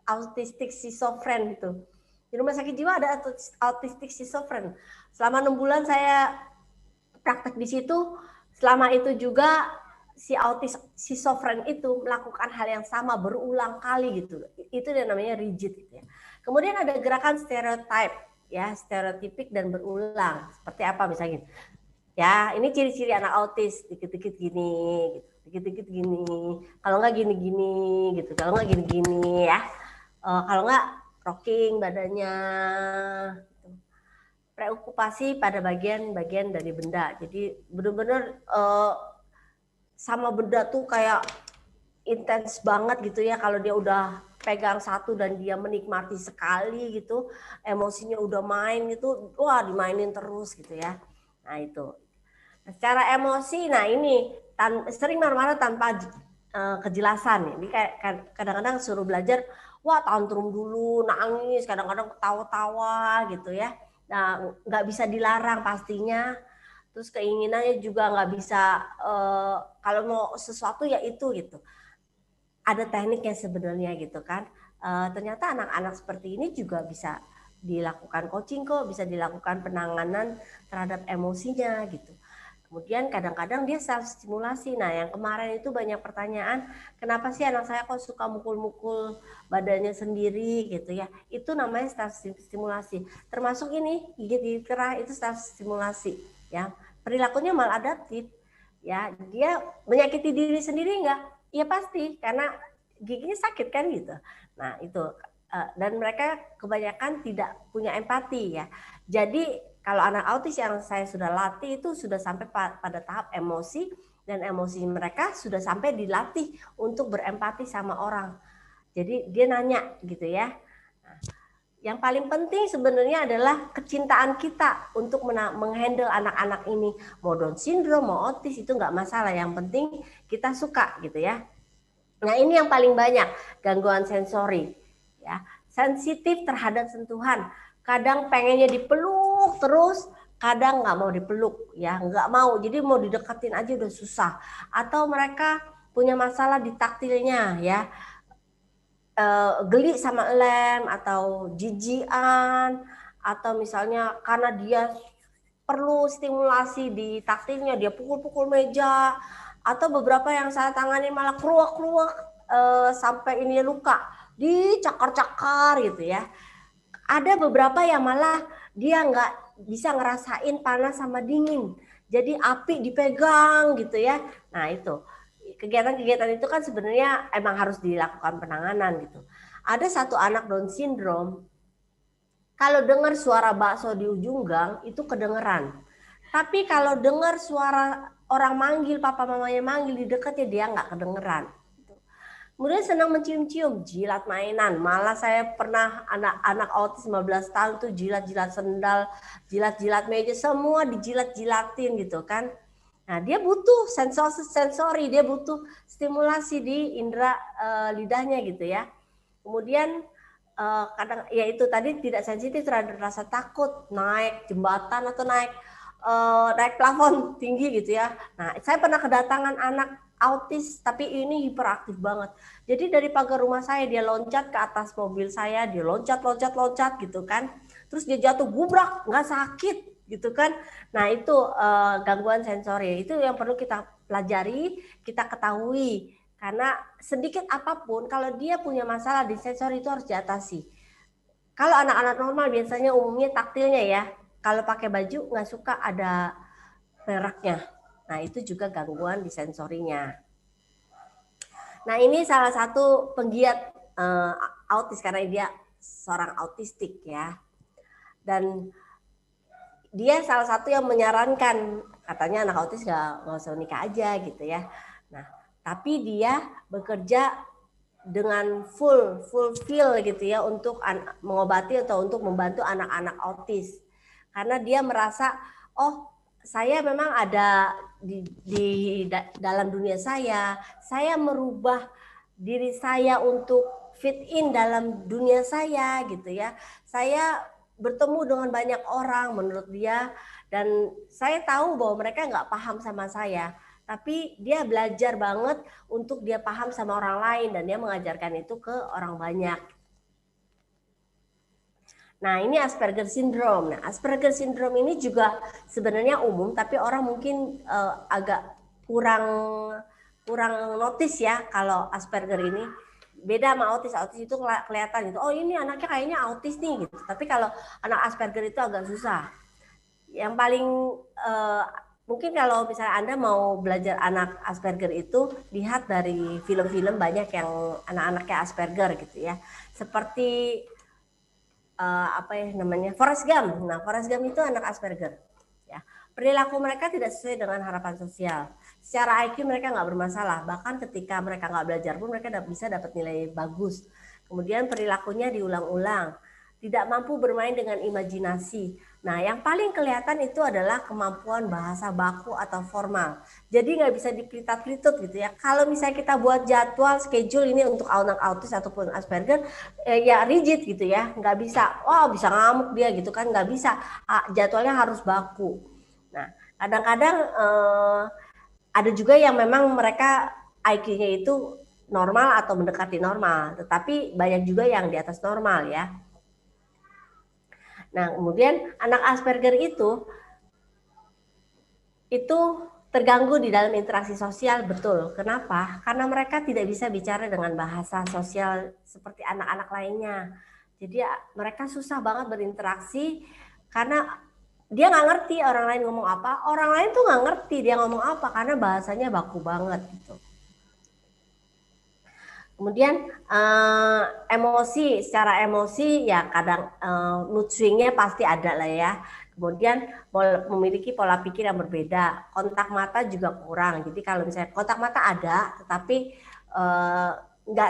autistic schizophren gitu. Di rumah sakit jiwa ada autistic schizophren. Selama 6 bulan saya praktek di situ, selama itu juga si autis schizophren itu melakukan hal yang sama berulang kali gitu. Itu yang namanya rigid gitu ya. Kemudian ada gerakan stereotype ya, stereotipik dan berulang. Seperti apa misalnya? Ya, ini ciri-ciri anak autis, dikit-dikit gini gitu. Dikit-dikit gini. Kalau enggak gini-gini gitu. Kalau enggak gini-gini ya. Kalau enggak rocking badannya. Preokupasi pada bagian-bagian dari benda. Jadi benar-benar sama benda tuh kayak intens banget gitu ya. Kalau dia udah pegang satu dan dia menikmati sekali gitu, emosinya udah main gitu, wah dimainin terus gitu ya. Nah itu. Secara emosi, nah ini sering marah-marah tanpa kejelasan. Ini kayak kadang-kadang suruh belajar, wah tantrum dulu, nangis, kadang-kadang ketawa-tawa gitu ya. Nah, nggak bisa dilarang pastinya. Terus keinginannya juga nggak bisa kalau mau sesuatu ya itu gitu. Ada tekniknya sebenarnya gitu kan. Ternyata anak-anak seperti ini juga bisa dilakukan coaching kok, bisa dilakukan penanganan terhadap emosinya gitu. Kemudian kadang-kadang dia self stimulasi. Nah, yang kemarin itu banyak pertanyaan, kenapa sih anak saya kok suka mukul-mukul badannya sendiri gitu ya. Itu namanya self stimulasi. Termasuk ini gigit-gigit kerah itu self stimulasi ya. Perilakunya maladaptif ya. Dia menyakiti diri sendiri enggak? Ya pasti karena giginya sakit kan gitu. Nah, itu dan mereka kebanyakan tidak punya empati ya. Jadi kalau anak autis yang saya sudah latih itu sudah sampai pada tahap emosi dan emosi mereka sudah sampai dilatih untuk berempati sama orang. Jadi dia nanya gitu ya. Nah, yang paling penting sebenarnya adalah kecintaan kita untuk menghandle anak-anak ini. Mau Down syndrome, mau autis itu nggak masalah. Yang penting kita suka gitu ya. Nah ini yang paling banyak gangguan sensori. Ya, sensitif terhadap sentuhan. Kadang pengennya dipeluk terus, kadang nggak mau dipeluk, ya nggak mau. Jadi mau dideketin aja udah susah. Atau mereka punya masalah di taktilnya, ya geli sama lem atau jijian, atau misalnya karena dia perlu stimulasi di taktilnya, dia pukul-pukul meja, atau beberapa yang saya tangani malah keruak-keruak sampai ini luka, dicakar-cakar gitu ya. Ada beberapa yang malah dia nggak bisa ngerasain panas sama dingin. Jadi api dipegang gitu ya. Nah itu kegiatan-kegiatan itu kan sebenarnya emang harus dilakukan penanganan gitu. Ada satu anak Down syndrome, kalau dengar suara bakso di ujung gang itu kedengeran. Tapi kalau dengar suara orang manggil, papa mamanya manggil di dekatnya dia nggak kedengeran. Kemudian senang mencium-cium, jilat mainan. Malah saya pernah anak-anak autis 15 tahun tuh jilat-jilat sendal, jilat-jilat meja, semua dijilat-jilatin gitu kan. Nah dia butuh sensori, dia butuh stimulasi di indera lidahnya gitu ya. Kemudian kadang ya itu tadi tidak sensitif terhadap rasa takut naik jembatan atau naik plafon tinggi gitu ya. Nah saya pernah kedatangan anak autis tapi ini hiperaktif banget. Jadi dari pagar rumah saya dia loncat ke atas mobil saya, dia loncat gitu kan. Terus dia jatuh gubrak, nggak sakit gitu kan. Nah itu gangguan sensori, itu yang perlu kita pelajari, kita ketahui. Karena sedikit apapun kalau dia punya masalah di sensori itu harus diatasi. Kalau anak-anak normal biasanya umumnya taktilnya ya. Kalau pakai baju nggak suka ada mereknya. Nah itu juga gangguan di sensorinya. Nah ini salah satu penggiat autis karena dia seorang autistik ya. Dan dia salah satu yang menyarankan katanya anak autis nggak usah nikah aja gitu ya. Nah tapi dia bekerja dengan full feel gitu ya untuk mengobati atau untuk membantu anak-anak autis karena dia merasa oh saya memang ada di dalam dunia saya merubah diri saya untuk fit in dalam dunia saya gitu ya. Saya bertemu dengan banyak orang menurut dia dan saya tahu bahwa mereka nggak paham sama saya. Tapi dia belajar banget untuk dia paham sama orang lain dan dia mengajarkan itu ke orang banyak. Nah ini Asperger syndrome. Nah Asperger syndrome ini juga sebenarnya umum tapi orang mungkin agak kurang notice ya kalau Asperger ini. Beda sama autis itu kelihatan gitu. Oh ini anaknya kayaknya autis nih gitu. Tapi kalau anak Asperger itu agak susah. Yang paling mungkin kalau misalnya Anda mau belajar anak Asperger itu lihat dari film-film banyak yang anak-anaknya Asperger gitu ya. Seperti apa ya namanya Forrest Gump. Nah Forrest Gump itu anak Asperger. Ya. Perilaku mereka tidak sesuai dengan harapan sosial. Secara IQ mereka nggak bermasalah. Bahkan ketika mereka nggak belajar pun mereka bisa dapat nilai bagus. Kemudian perilakunya diulang-ulang. Tidak mampu bermain dengan imajinasi. Nah, yang paling kelihatan itu adalah kemampuan bahasa baku atau formal. Jadi nggak bisa dipelitat-pelitut gitu ya. Kalau misalnya kita buat jadwal schedule ini untuk anak autis ataupun Asperger, ya rigid gitu ya. Nggak bisa, wah bisa ngamuk dia gitu kan. Nggak bisa, jadwalnya harus baku. Nah, kadang-kadang ada juga yang memang mereka IQ-nya itu normal atau mendekati normal. Tetapi banyak juga yang di atas normal ya. Nah, kemudian anak Asperger itu terganggu di dalam interaksi sosial, betul. Kenapa? Karena mereka tidak bisa bicara dengan bahasa sosial seperti anak-anak lainnya. Jadi mereka susah banget berinteraksi karena dia nggak ngerti orang lain ngomong apa. Orang lain tuh nggak ngerti dia ngomong apa karena bahasanya baku banget gitu. Kemudian secara emosi ya kadang mood swingnya pasti ada lah ya. Kemudian memiliki pola pikir yang berbeda. Kontak mata juga kurang. Jadi kalau misalnya kontak mata ada, tetapi nggak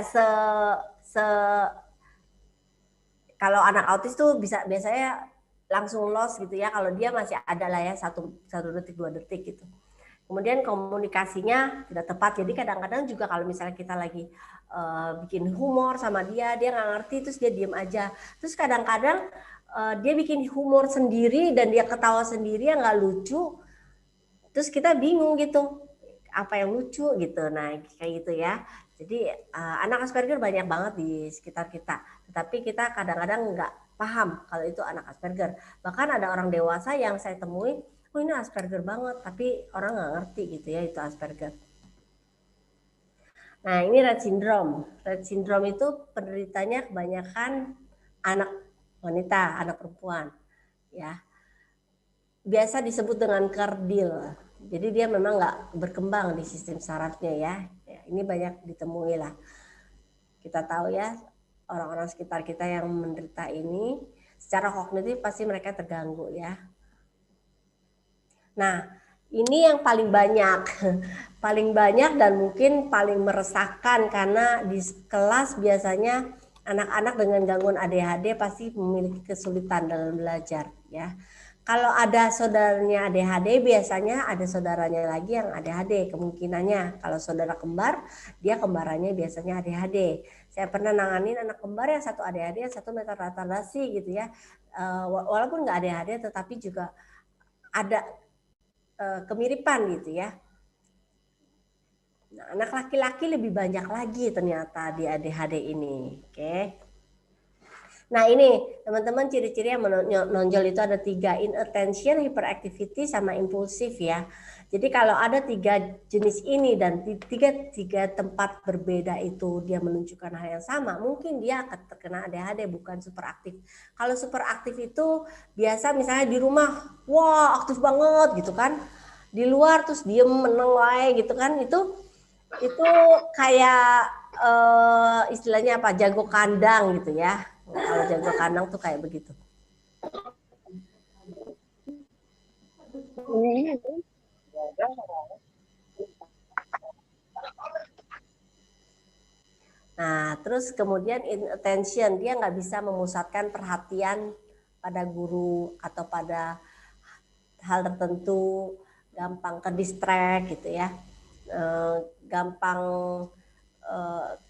kalau anak autis tuh biasanya langsung lost gitu ya. Kalau dia masih ada lah ya 1 detik 2 detik gitu. Kemudian komunikasinya tidak tepat. Jadi kadang-kadang juga kalau misalnya kita lagi bikin humor sama dia nggak ngerti terus dia diem aja. Terus kadang-kadang dia bikin humor sendiri dan dia ketawa sendiri yang nggak lucu. Terus kita bingung gitu apa yang lucu gitu. Nah kayak gitu ya. Jadi anak Asperger banyak banget di sekitar kita. Tetapi kita kadang-kadang nggak paham kalau itu anak Asperger. Bahkan ada orang dewasa yang saya temui, oh ini Asperger banget, tapi orang nggak ngerti gitu ya itu Asperger. Nah ini Rett syndrome. Rett syndrome itu penderitanya kebanyakan anak wanita, anak perempuan, ya. Biasa disebut dengan kerdil. Jadi dia memang nggak berkembang di sistem sarafnya ya. Ini banyak ditemui lah. Kita tahu ya orang-orang sekitar kita yang menderita ini secara kognitif pasti mereka terganggu ya. Nah, ini yang paling banyak dan mungkin paling meresahkan karena di kelas biasanya anak-anak dengan gangguan ADHD pasti memiliki kesulitan dalam belajar ya. Kalau ada saudaranya ADHD biasanya ada saudaranya lagi yang ADHD kemungkinannya. Kalau saudara kembar, dia kembarannya biasanya ADHD. Saya pernah nanganin anak kembar yang satu ADHD, yang satu retardasi gitu ya. Walaupun nggak ADHD tetapi juga ada kemiripan gitu ya. Nah, anak laki-laki lebih banyak lagi ternyata di ADHD ini. Oke. Nah ini teman-teman ciri-ciri yang menonjol itu ada 3, inattention, hyperactivity, sama impulsif ya. Jadi kalau ada 3 jenis ini dan tiga tempat berbeda itu dia menunjukkan hal yang sama, mungkin dia akan terkena ADHD, bukan superaktif. Kalau superaktif itu biasa misalnya di rumah, wah aktif banget gitu kan, di luar terus diem meneng gitu kan, itu kayak istilahnya apa, jago kandang gitu ya. Kalau jago kandang tuh kayak begitu. Nah, terus kemudian inattention, dia nggak bisa memusatkan perhatian pada guru atau pada hal tertentu, gampang ke distract gitu ya, gampang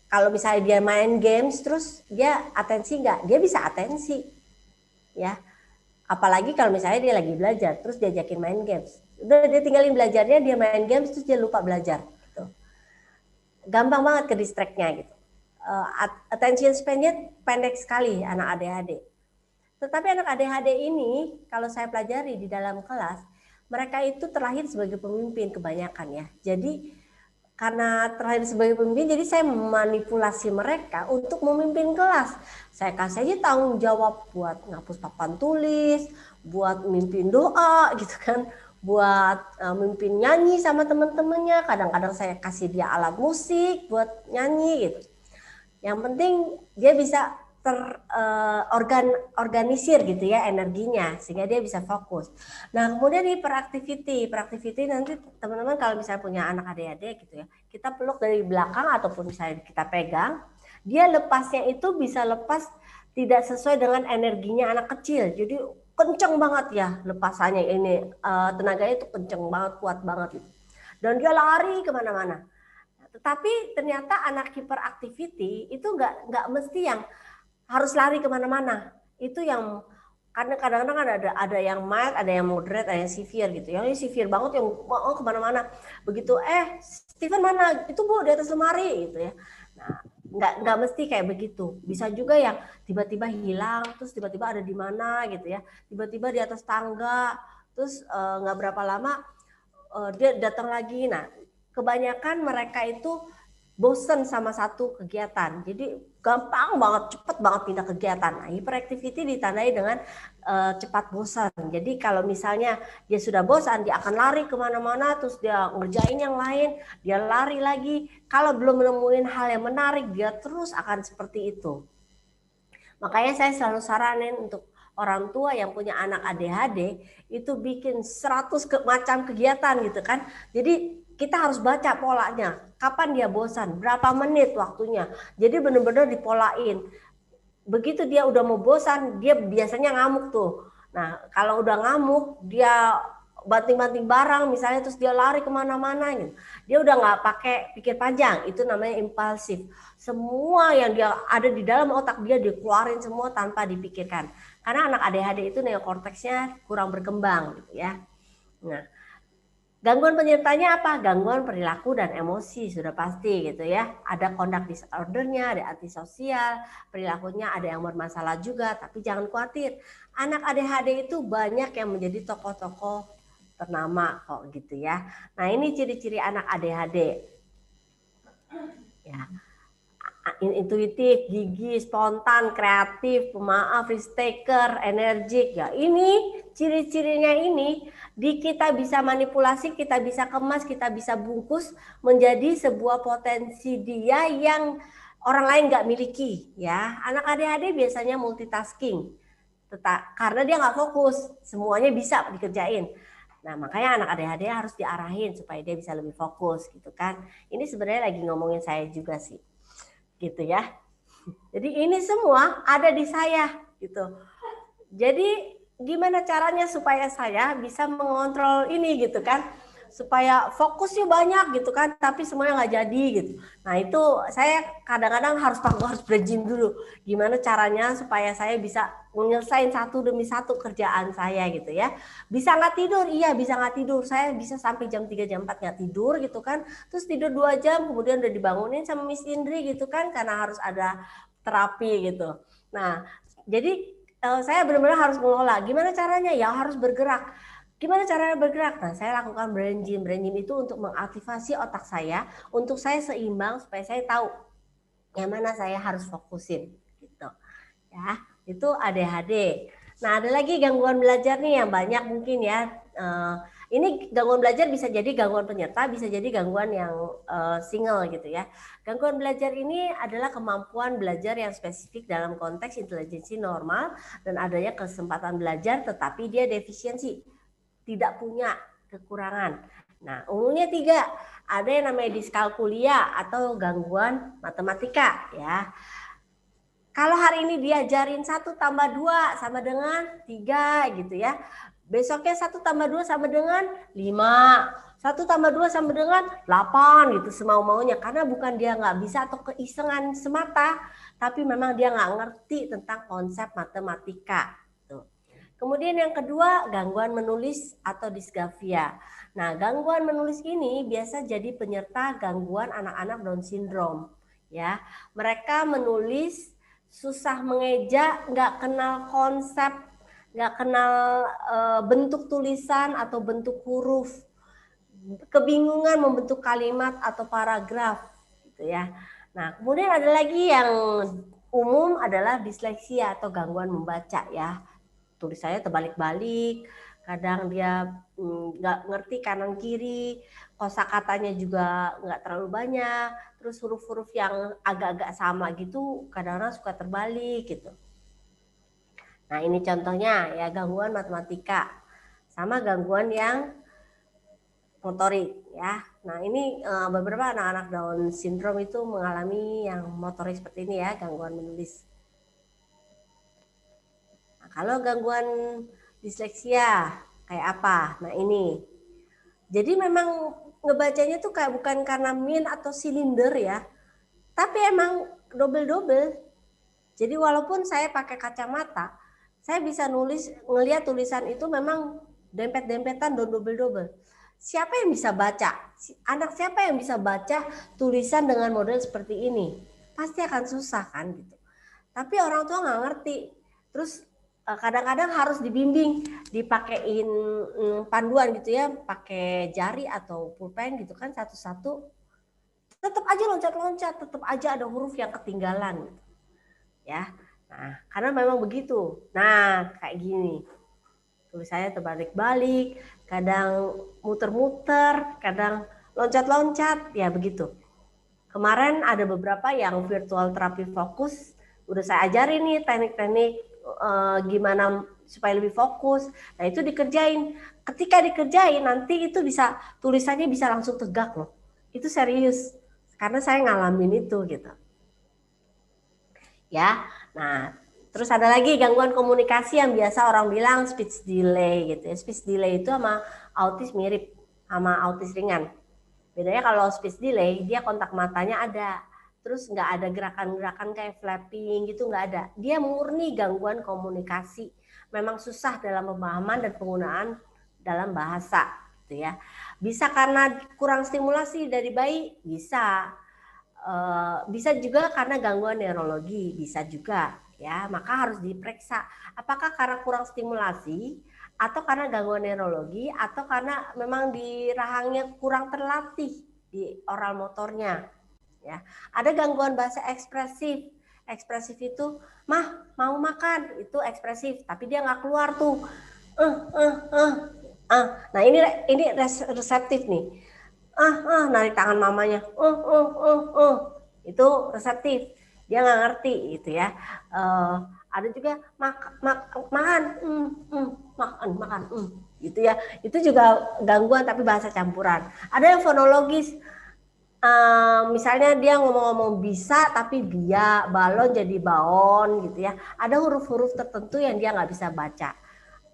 kalau misalnya dia main games terus dia atensi nggak, dia bisa atensi ya, apalagi kalau misalnya dia lagi belajar terus diajakin main games, udah dia tinggalin belajarnya, dia main games terus dia lupa belajar gitu. Gampang banget ke distract-nya gitu. Attention span-nya pendek sekali anak ADHD. Tetapi anak ADHD ini kalau saya pelajari di dalam kelas, mereka itu terlahir sebagai pemimpin kebanyakan ya. Jadi karena terlahir sebagai pemimpin, jadi saya memanipulasi mereka untuk memimpin kelas. Saya kasih aja tanggung jawab buat ngapus papan tulis, buat mimpin doa gitu kan, buat mimpin nyanyi sama teman-temannya. Kadang-kadang saya kasih dia alat musik buat nyanyi gitu. Yang penting dia bisa terorganisir gitu ya energinya, sehingga dia bisa fokus. Nah kemudian hyperactivity nanti teman-teman kalau misalnya punya anak ADHD gitu ya, kita peluk dari belakang ataupun misalnya kita pegang, dia lepasnya itu bisa lepas tidak sesuai dengan energinya anak kecil, jadi kenceng banget ya lepasannya ini, tenaganya itu kenceng banget, kuat banget gitu. Dan dia lari kemana-mana. Tetapi ternyata anak hyperactivity itu nggak mesti yang harus lari kemana-mana. Itu yang karena kadang-kadang ada yang mild, ada yang moderate, ada yang severe gitu. Yang severe banget yang mau kemana-mana. Begitu Steven mana? Itu Bu di atas lemari gitu ya. Nah nggak mesti kayak begitu. Bisa juga yang tiba-tiba hilang, terus tiba-tiba ada di mana gitu ya. Tiba-tiba di atas tangga, terus nggak berapa lama dia datang lagi. Nah kebanyakan mereka itu bosen sama satu kegiatan, jadi gampang banget, cepet banget pindah kegiatan. Nah, hyperactivity ditandai dengan cepat bosan. Jadi kalau misalnya dia sudah bosan, dia akan lari kemana-mana, terus dia ngerjain yang lain, dia lari lagi. Kalau belum menemuin hal yang menarik, dia terus akan seperti itu. Makanya saya selalu saranin untuk orang tua yang punya anak ADHD itu bikin 100 macam kegiatan gitu kan. Jadi kita harus baca polanya, kapan dia bosan, berapa menit waktunya. Jadi benar-benar dipolain. Begitu dia udah mau bosan, dia biasanya ngamuk tuh. Nah kalau udah ngamuk, dia banting-banting barang misalnya, terus dia lari kemana-mana gitu. Dia udah nggak pakai pikir panjang, itu namanya impulsif. Semua yang dia ada di dalam otak dia dikeluarin semua tanpa dipikirkan. Karena anak ADHD itu neokorteksnya kurang berkembang gitu ya. Nah, gangguan penyertanya apa? Gangguan perilaku dan emosi, sudah pasti gitu ya. Ada conduct disordernya, ada antisosial, perilakunya ada yang bermasalah juga, tapi jangan khawatir. Anak ADHD itu banyak yang menjadi tokoh-tokoh ternama kok gitu ya. Nah ini ciri-ciri anak ADHD. Ya. Intuitif, gigi, spontan, kreatif, pemaaf, risk taker, energik. Ya ini ciri-cirinya ini kita bisa manipulasi, kita bisa kemas, kita bisa bungkus menjadi sebuah potensi dia yang orang lain nggak miliki. Ya, anak ADHD biasanya multitasking, karena dia nggak fokus, semuanya bisa dikerjain. Nah, makanya anak ADHD harus diarahin supaya dia bisa lebih fokus gitu kan. Ini sebenarnya lagi ngomongin saya juga sih. Gitu ya. Jadi ini semua ada di saya gitu. Jadi gimana caranya supaya saya bisa mengontrol ini gitu kan, supaya fokusnya banyak gitu kan, tapi semuanya nggak jadi gitu. Nah itu saya kadang-kadang harus berjim dulu, gimana caranya supaya saya bisa menyelesaikan satu demi satu kerjaan saya gitu ya. Bisa nggak tidur? Iya bisa nggak tidur, saya bisa sampai jam 3 jam 4 nggak tidur gitu kan, terus tidur 2 jam kemudian udah dibangunin sama Miss Indri gitu kan, karena harus ada terapi gitu. Nah Jadi saya benar-benar harus mengelola. Gimana caranya? Ya harus bergerak. Gimana caranya bergerak? Nah, saya lakukan brain gym. Brain gym itu untuk mengaktifasi otak saya, untuk saya seimbang supaya saya tahu yang mana saya harus fokusin. Gitu. Ya, itu ADHD. Nah, ada lagi gangguan belajar nih yang banyak mungkin ya. Ini gangguan belajar bisa jadi gangguan penyerta, bisa jadi gangguan yang single gitu ya. Gangguan belajar ini adalah kemampuan belajar yang spesifik dalam konteks intelijensi normal dan adanya kesempatan belajar tetapi dia defisiensi, tidak punya kekurangan. Nah, umumnya 3. Ada yang namanya diskalkulia atau gangguan matematika ya. Kalau hari ini diajarin 1 tambah 2 sama dengan 3 gitu ya. Besoknya 1 tambah 2 sama dengan 5. 1 tambah 2 sama dengan 8 gitu semau-maunya. Karena bukan dia nggak bisa atau keisengan semata. Tapi memang dia nggak ngerti tentang konsep matematika. Tuh. Kemudian yang kedua gangguan menulis atau disgrafia. Nah gangguan menulis ini biasa jadi penyerta gangguan anak-anak Down syndrome. Ya, mereka menulis susah mengeja, nggak kenal konsep, nggak kenal bentuk tulisan atau bentuk huruf, kebingungan membentuk kalimat atau paragraf, gitu ya. Nah, kemudian ada lagi yang umum adalah disleksia atau gangguan membaca ya. Tulisannya terbalik-balik, kadang dia nggak ngerti kanan kiri, kosakatanya juga nggak terlalu banyak, terus huruf-huruf yang agak-agak sama gitu kadang-kadang suka terbalik gitu. Nah ini contohnya ya gangguan matematika sama gangguan yang motorik ya. Nah ini beberapa anak-anak Down syndrome itu mengalami yang motorik seperti ini ya, gangguan menulis. Nah, kalau gangguan disleksia kayak apa? Nah ini, jadi memang ngebacanya tuh kayak bukan karena min atau silinder ya, tapi emang double-double. Jadi walaupun saya pakai kacamata, saya bisa nulis, ngelihat tulisan itu memang dempet-dempetan dan double-double. Siapa yang bisa baca? Anak siapa yang bisa baca tulisan dengan model seperti ini? Pasti akan susah kan gitu. Tapi orang tua nggak ngerti. Terus kadang-kadang harus dibimbing, dipakein panduan gitu ya, pakai jari atau pulpen gitu kan satu-satu. Tetap aja loncat-loncat, tetap aja ada huruf yang ketinggalan. Ya, nah karena memang begitu. Nah kayak gini, tulisannya terbalik-balik, kadang muter-muter, kadang loncat-loncat, ya begitu. Kemarin ada beberapa yang virtual terapi fokus, udah saya ajarin nih teknik-teknik gimana supaya lebih fokus. Nah itu dikerjain. Ketika dikerjain nanti itu bisa tulisannya bisa langsung tegak loh. Itu serius karena saya ngalamin itu gitu. Ya, nah terus ada lagi gangguan komunikasi yang biasa orang bilang speech delay gitu ya. Speech delay itu sama autis mirip, sama autis ringan. Bedanya kalau speech delay dia kontak matanya ada. Terus nggak ada gerakan-gerakan kayak flapping gitu, nggak ada. Dia murni gangguan komunikasi. Memang susah dalam pemahaman dan penggunaan dalam bahasa gitu ya. Bisa karena kurang stimulasi dari bayi, bisa. Bisa juga karena gangguan neurologi, bisa juga ya. Maka harus diperiksa apakah karena kurang stimulasi atau karena gangguan neurologi atau karena memang di rahangnya kurang terlatih di oral motornya. Ya, ada gangguan bahasa ekspresif. Ekspresif itu, mah mau makan, itu ekspresif, tapi dia nggak keluar tuh. Nah ini reseptif nih. Narik tangan mamanya. Itu reseptif. Dia nggak ngerti gitu ya. Ada juga makan, makan, gitu ya. Itu juga gangguan tapi bahasa campuran. Ada yang fonologis. Misalnya dia ngomong-ngomong bisa tapi dia balon jadi baon gitu ya. Ada huruf-huruf tertentu yang dia nggak bisa baca.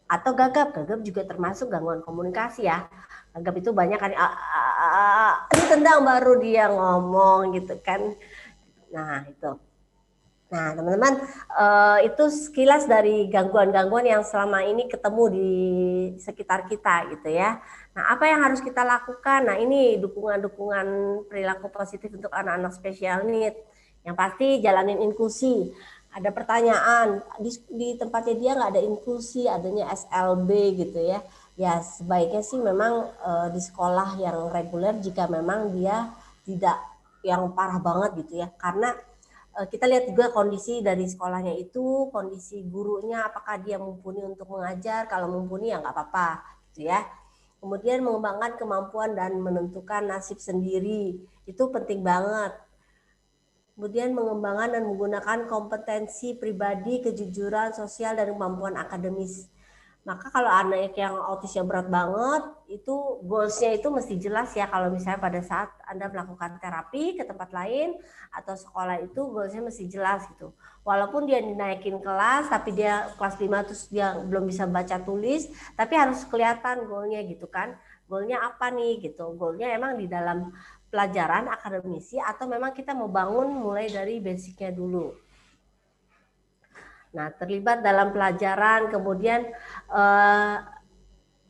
Atau gagap juga termasuk gangguan komunikasi ya. Gagap itu banyak kan ditendang baru dia ngomong gitu kan. Nah itu. Nah teman-teman itu sekilas dari gangguan-gangguan yang selama ini ketemu di sekitar kita gitu ya. Nah, apa yang harus kita lakukan? Nah, ini dukungan-dukungan perilaku positif untuk anak-anak special need. Yang pasti jalanin inklusi. ada pertanyaan di tempatnya dia nggak ada inklusi, adanya SLB gitu ya. Ya sebaiknya sih memang di sekolah yang reguler jika memang dia tidak yang parah banget gitu ya. Karena kita lihat juga kondisi dari sekolahnya itu, kondisi gurunya apakah dia mumpuni untuk mengajar. Kalau mumpuni ya nggak apa-apa gitu ya. Kemudian mengembangkan kemampuan dan menentukan nasib sendiri itu penting banget. Kemudian mengembangkan dan menggunakan kompetensi pribadi, kejujuran sosial, dan kemampuan akademis. Maka kalau anak yang autisnya berat banget, itu goals-nya itu mesti jelas ya. Kalau misalnya pada saat Anda melakukan terapi ke tempat lain atau sekolah itu goals-nya mesti jelas gitu. Walaupun dia dinaikin kelas, tapi dia kelas 5 terus dia belum bisa baca tulis, tapi harus kelihatan goal-nya gitu kan. Goal-nya apa nih gitu. Goal-nya emang di dalam pelajaran akademisi atau memang kita mau bangun mulai dari basicnya dulu. Nah, terlibat dalam pelajaran, kemudian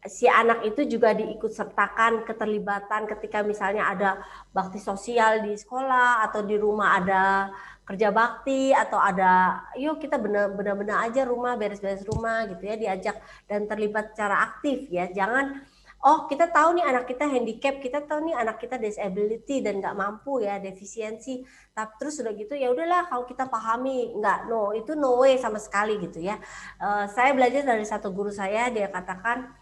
si anak itu juga diikut sertakan keterlibatan ketika misalnya ada bakti sosial di sekolah atau di rumah ada kerja bakti atau ada yuk kita benar-benar aja rumah beres-beres rumah gitu ya, diajak dan terlibat secara aktif ya. Jangan oh kita tahu nih anak kita handicap, kita tahu nih anak kita disability dan nggak mampu ya, defisiensi, tapi terus udah gitu ya udahlah kalau kita pahami, nggak, no, itu no way sama sekali gitu ya. Saya belajar dari satu guru saya, dia katakan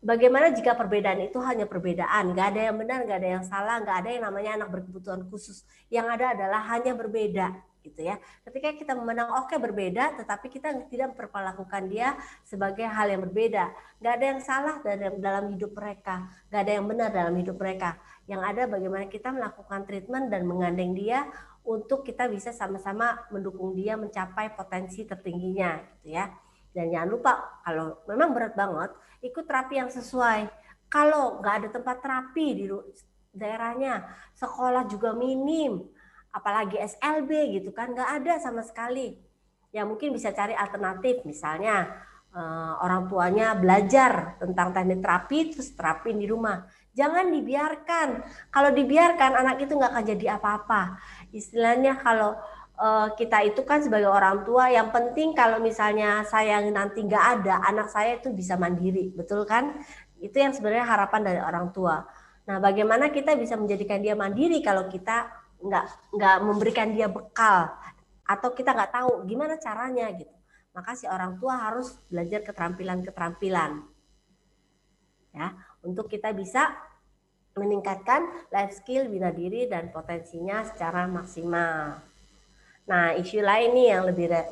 bagaimana jika perbedaan itu hanya perbedaan, nggak ada yang benar, nggak ada yang salah, nggak ada yang namanya anak berkebutuhan khusus, yang ada adalah hanya berbeda gitu ya. Ketika kita memandang oke berbeda, tetapi kita tidak memperlakukan dia sebagai hal yang berbeda. Nggak ada yang salah dalam hidup mereka, nggak ada yang benar dalam hidup mereka. Yang ada bagaimana kita melakukan treatment dan menggandeng dia untuk kita bisa sama-sama mendukung dia mencapai potensi tertingginya, gitu ya. Dan jangan lupa kalau memang berat banget, ikut terapi yang sesuai. Kalau nggak ada tempat terapi di daerahnya, sekolah juga minim, apalagi SLB gitu kan, nggak ada sama sekali. Ya mungkin bisa cari alternatif, misalnya orang tuanya belajar tentang teknik terapi terus terapin di rumah. Jangan dibiarkan. Kalau dibiarkan anak itu nggak akan jadi apa-apa. Istilahnya kalau kita itu kan sebagai orang tua yang penting kalau misalnya saya nanti nggak ada, anak saya itu bisa mandiri, betul kan? Itu yang sebenarnya harapan dari orang tua. Nah, bagaimana kita bisa menjadikan dia mandiri kalau kita nggak memberikan dia bekal atau kita nggak tahu gimana caranya gitu. Maka si orang tua harus belajar keterampilan-keterampilan ya untuk kita bisa meningkatkan life skill, bina diri dan potensinya secara maksimal. Nah, isu lain nih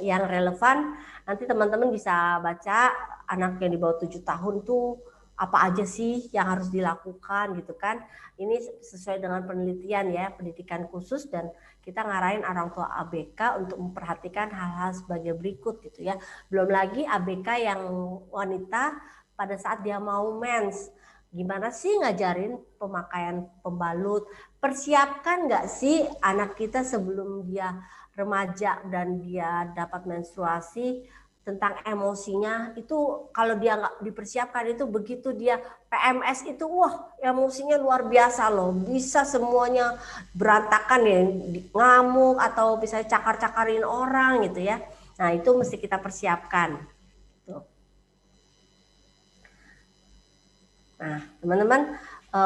yang relevan, nanti teman-teman bisa baca anak yang di bawah 7 tahun tuh apa aja sih yang harus dilakukan gitu kan. Ini sesuai dengan penelitian ya, pendidikan khusus, dan kita ngarahin orang tua ABK untuk memperhatikan hal-hal sebagai berikut gitu ya. Belum lagi ABK yang wanita pada saat dia mau mens. Gimana sih ngajarin pemakaian pembalut? Persiapkan nggak sih anak kita sebelum dia remaja dan dia dapat menstruasi, tentang emosinya itu kalau dia nggak dipersiapkan itu begitu dia PMS itu wah emosinya luar biasa loh, bisa semuanya berantakan ya, ngamuk atau bisa cakar-cakarin orang gitu ya. Nah itu mesti kita persiapkan. Tuh. Nah teman-teman,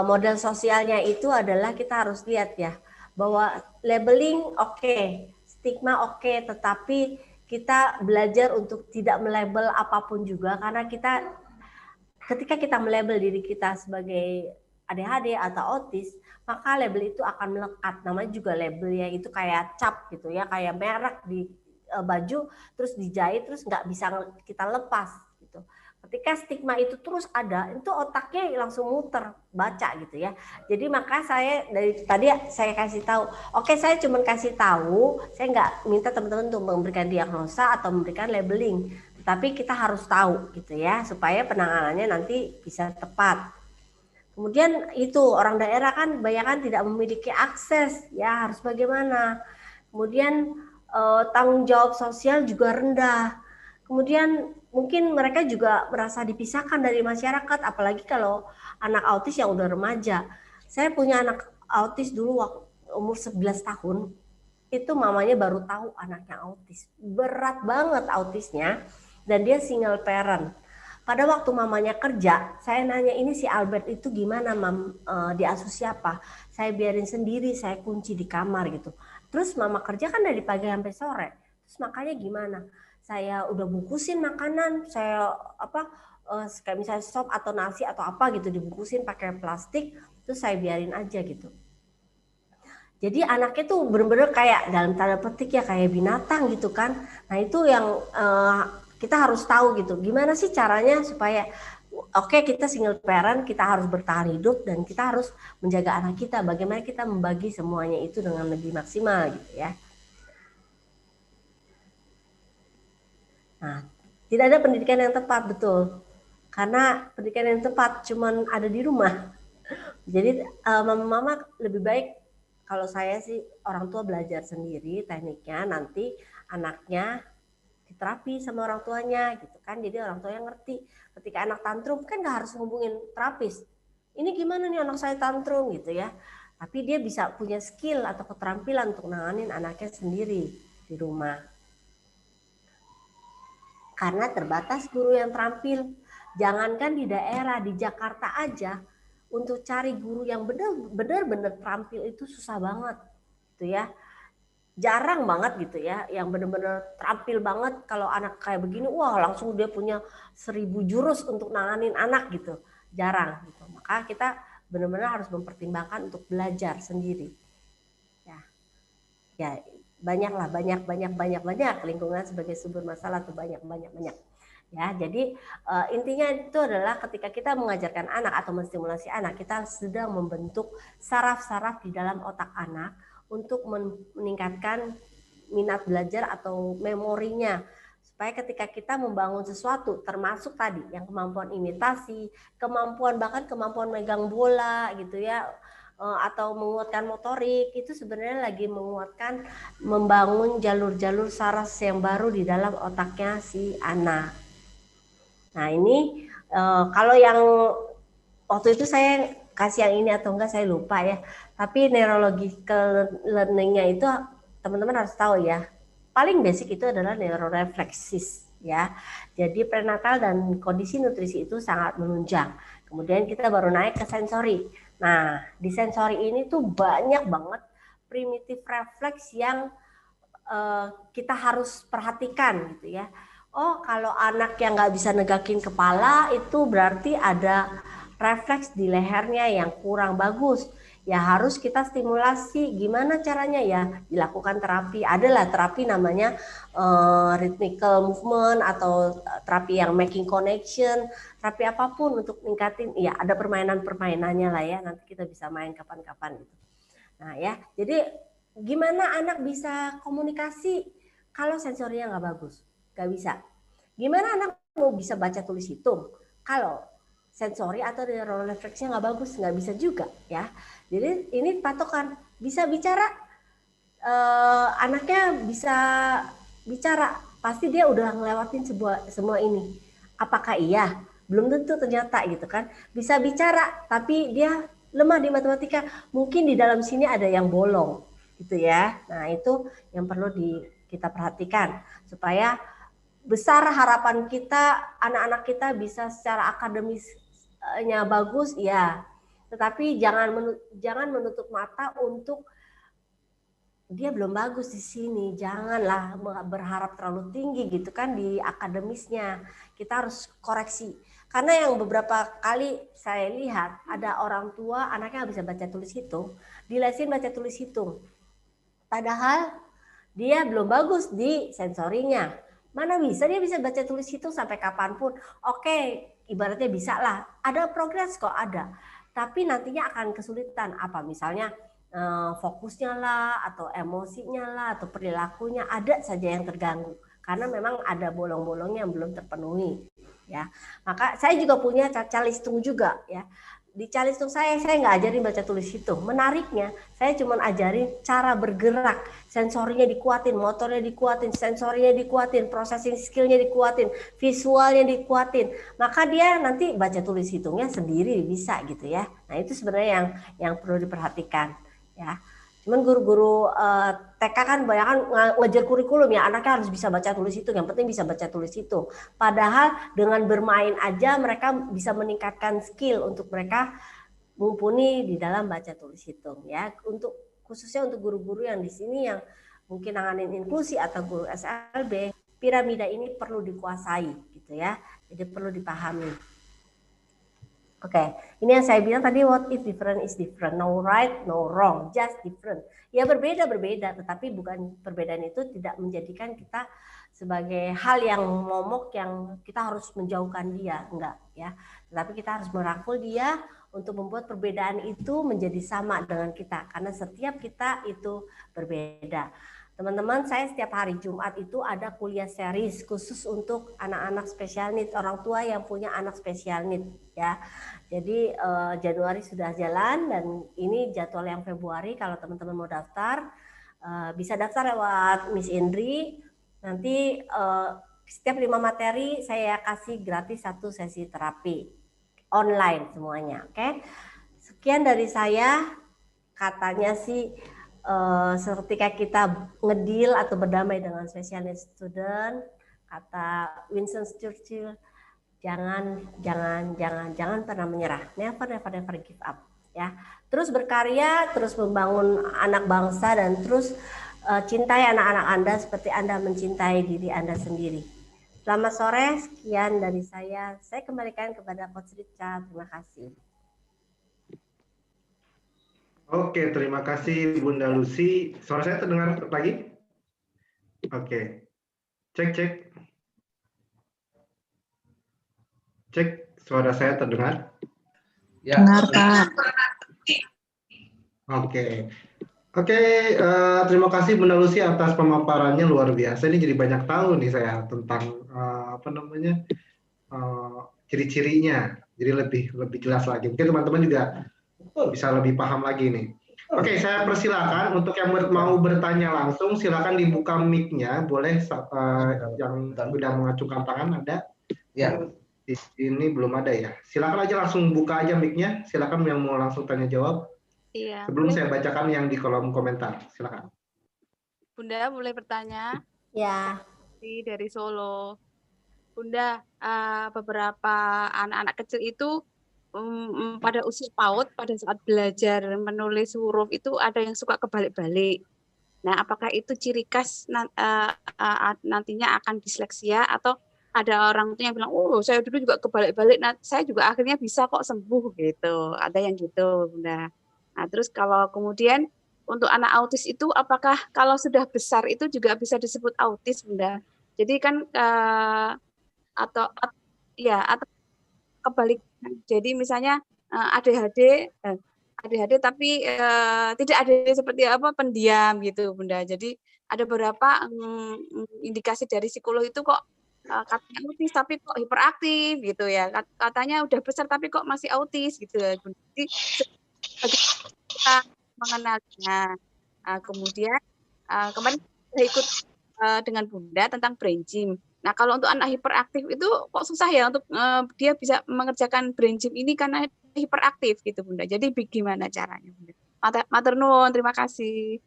model sosialnya itu adalah kita harus lihat ya bahwa labeling oke, stigma oke, tetapi kita belajar untuk tidak melabel apapun juga, karena ketika kita melabel diri kita sebagai ADHD atau autis, maka label itu akan melekat. Namanya juga label ya, itu kayak cap gitu ya, kayak merek di baju terus dijahit terus nggak bisa kita lepas gitu. Ketika stigma itu terus ada, itu otaknya langsung muter baca gitu ya. Jadi maka saya dari tadi saya kasih tahu, oke saya cuma kasih tahu, saya nggak minta teman-teman untuk memberikan diagnosa atau memberikan labeling, tapi kita harus tahu gitu ya supaya penanganannya nanti bisa tepat. Kemudian itu orang daerah kan kebanyakan tidak memiliki akses ya, harus bagaimana. Kemudian tanggung jawab sosial juga rendah. Kemudian mungkin mereka juga merasa dipisahkan dari masyarakat, apalagi kalau anak autis yang udah remaja. Saya punya anak autis dulu waktu umur 11 tahun. itu mamanya baru tahu anaknya autis. Berat banget autisnya, dan dia single parent. Pada waktu mamanya kerja, saya nanya, ini si Albert itu gimana mam, diasuh siapa? Saya biarin sendiri, saya kunci di kamar gitu. Terus mama kerja kan dari pagi sampai sore. Terus makanya gimana? Saya udah bungkusin makanan, saya kayak misalnya sop atau nasi atau apa gitu dibungkusin pakai plastik, terus saya biarin aja gitu. Jadi anaknya tuh bener-bener kayak dalam tanda petik ya kayak binatang gitu kan. Nah itu yang kita harus tahu gitu. Gimana sih caranya supaya oke, kita single parent, kita harus bertahan hidup dan kita harus menjaga anak kita. Bagaimana kita membagi semuanya itu dengan lebih maksimal gitu ya. Nah, tidak ada pendidikan yang tepat, betul. Karena pendidikan yang tepat cuman ada di rumah. Jadi mama-mama lebih baik, kalau saya sih orang tua belajar sendiri tekniknya, nanti anaknya diterapi sama orang tuanya gitu kan. Jadi orang tua yang ngerti. Ketika anak tantrum kan nggak harus ngubungin terapis. Ini gimana nih anak saya tantrum gitu ya. Tapi dia bisa punya skill atau keterampilan untuk nanganin anaknya sendiri di rumah. Karena terbatas guru yang terampil. Jangankan di daerah, di Jakarta aja, untuk cari guru yang benar-benar terampil itu susah banget gitu ya. Jarang banget gitu ya yang benar-benar terampil banget. Kalau anak kayak begini, wah langsung dia punya 1000 jurus untuk nanganin anak gitu. Jarang gitu. Maka kita benar-benar harus mempertimbangkan untuk belajar sendiri. Ya banyak lingkungan sebagai sumber masalah tuh banyak. Ya, jadi intinya itu adalah ketika kita mengajarkan anak atau menstimulasi anak, kita sedang membentuk saraf-saraf di dalam otak anak untuk meningkatkan minat belajar atau memorinya, supaya ketika kita membangun sesuatu, termasuk tadi yang kemampuan imitasi, bahkan kemampuan megang bola gitu ya, atau menguatkan motorik, itu sebenarnya lagi membangun jalur-jalur saraf yang baru di dalam otaknya si anak. Nah ini kalau yang waktu itu saya kasih yang ini atau enggak saya lupa ya. Tapi neurological learning-nya itu teman-teman harus tahu ya. Paling basic itu adalah neurorefleksis ya. Jadi prenatal dan kondisi nutrisi itu sangat menunjang. Kemudian kita baru naik ke sensori. Nah di sensori ini tuh banyak banget primitif refleks yang kita harus perhatikan gitu ya. Oh, kalau anak yang nggak bisa negakin kepala itu berarti ada refleks di lehernya yang kurang bagus. Ya harus kita stimulasi. Gimana caranya ya? Dilakukan terapi. Adalah terapi namanya rhythmical movement atau terapi yang making connection. Terapi apapun untuk ningkatin. Ya ada permainan-permainannya lah ya. Nanti kita bisa main kapan-kapan gitu. Nah ya, jadi gimana anak bisa komunikasi kalau sensorinya nggak bagus? Gak bisa. Gimana anak mau bisa baca tulis hitung kalau sensori atau neurorefleksnya nggak bagus? Nggak bisa juga ya. Jadi ini patokan. Bisa bicara, anaknya bisa bicara, pasti dia udah ngelewatin semua ini. Apakah iya? Belum tentu ternyata gitu kan. Bisa bicara tapi dia lemah di matematika, mungkin di dalam sini ada yang bolong gitu ya. Nah itu yang perlu kita perhatikan supaya besar harapan kita anak-anak kita bisa secara akademisnya bagus ya, tetapi jangan menutup mata untuk dia belum bagus di sini. Janganlah berharap terlalu tinggi gitu kan di akademisnya. Kita harus koreksi. Karena yang beberapa kali saya lihat ada orang tua anaknya bisa baca tulis hitung, dilesin baca tulis hitung. Padahal dia belum bagus di sensorinya. Mana bisa dia bisa baca tulis hitung sampai kapanpun. Oke, ibaratnya bisa lah. Ada progres kok, ada. Tapi nantinya akan kesulitan. Apa misalnya fokusnya lah, atau emosinya lah, atau perilakunya ada saja yang terganggu. Karena memang ada bolong-bolongnya yang belum terpenuhi. Ya, maka saya juga punya calistung juga ya. Di calistung saya nggak ajarin baca tulis hitung. Menariknya, saya cuma ajarin cara bergerak, sensorinya dikuatin, motornya dikuatin, sensorinya dikuatin, processing skillnya dikuatin, visualnya dikuatin. Maka dia nanti baca tulis hitungnya sendiri bisa gitu ya. Nah itu sebenarnya yang perlu diperhatikan ya. Cuman guru-guru TK kan banyak kan ngejar kurikulum ya, anaknya harus bisa baca tulis itu, yang penting bisa baca tulis itu. Padahal dengan bermain aja mereka bisa meningkatkan skill untuk mereka mumpuni di dalam baca tulis hitung ya. Untuk khususnya untuk guru-guru yang di sini yang mungkin nanganin inklusi atau guru SLB, piramida ini perlu dikuasai gitu ya. Jadi perlu dipahami. Oke, ini yang saya bilang tadi, what if different is different, no right, no wrong, just different. Ya berbeda, tetapi bukan perbedaan itu tidak menjadikan kita sebagai hal yang momok yang kita harus menjauhkan dia, enggak ya. Tetapi kita harus merangkul dia untuk membuat perbedaan itu menjadi sama dengan kita, karena setiap kita itu berbeda. Teman-teman, saya setiap hari Jumat itu ada kuliah series khusus untuk anak-anak special need, orang tua yang punya anak special need ya. Jadi Januari sudah jalan dan ini jadwal yang Februari. Kalau teman-teman mau daftar, bisa daftar lewat Miss Indri. Nanti setiap 5 materi saya kasih gratis 1 sesi terapi online semuanya. Oke. Sekian dari saya. Katanya sih ketika kita ngedil atau berdamai dengan special needs student, kata Winston Churchill, jangan pernah menyerah, never give up ya. Terus berkarya, terus membangun anak bangsa, dan terus cintai anak-anak Anda seperti Anda mencintai diri Anda sendiri. Selamat sore, sekian dari saya kembalikan kepada Coach Richard. Terima kasih. Oke, terima kasih Bunda Lucy. Suara saya terdengar lagi? Oke. Cek. Cek, suara saya terdengar? Ya. Dengar, Pak. Oke, terima kasih Bunda Lucy atas pemaparannya, luar biasa. Ini jadi banyak tahu nih saya tentang ciri-cirinya. Jadi lebih jelas lagi. Mungkin teman-teman juga bisa lebih paham lagi nih. Oke, saya persilakan untuk yang mau bertanya langsung, silakan dibuka mic-nya. Boleh yang sudah mengacungkan tangan ada? Ya. Di sini belum ada ya. Silakan aja langsung buka aja mic-nya. Silakan yang mau langsung tanya jawab. Iya. Sebelum saya bacakan yang di kolom komentar. Silakan. Bunda boleh bertanya? Ya. Dari Solo. Bunda, beberapa anak-anak kecil itu pada usia PAUD, pada saat belajar menulis huruf itu ada yang suka kebalik-balik. Nah, apakah itu ciri khas nantinya akan disleksia, atau ada orang tua yang bilang, oh saya dulu juga kebalik-balik, nah saya juga akhirnya bisa kok sembuh gitu. Ada yang gitu, Bunda. Nah, terus kalau kemudian untuk anak autis itu apakah kalau sudah besar itu juga bisa disebut autis, Bunda? Jadi kan atau kebalik. Jadi misalnya ADHD tapi tidak ADHD seperti apa, pendiam gitu, Bunda. Jadi ada beberapa indikasi dari psikolog itu kok katanya autis tapi kok hiperaktif gitu ya. Katanya udah besar tapi kok masih autis gitu ya, Bunda. Jadi kita mengenalnya. Kemudian kemarin saya ikut dengan Bunda tentang brain gym. Nah, kalau untuk anak hiperaktif itu kok susah ya untuk dia bisa mengerjakan brain gym ini karena hiperaktif gitu, Bunda. Jadi bagaimana caranya, Bunda? Matur nuwun, terima kasih.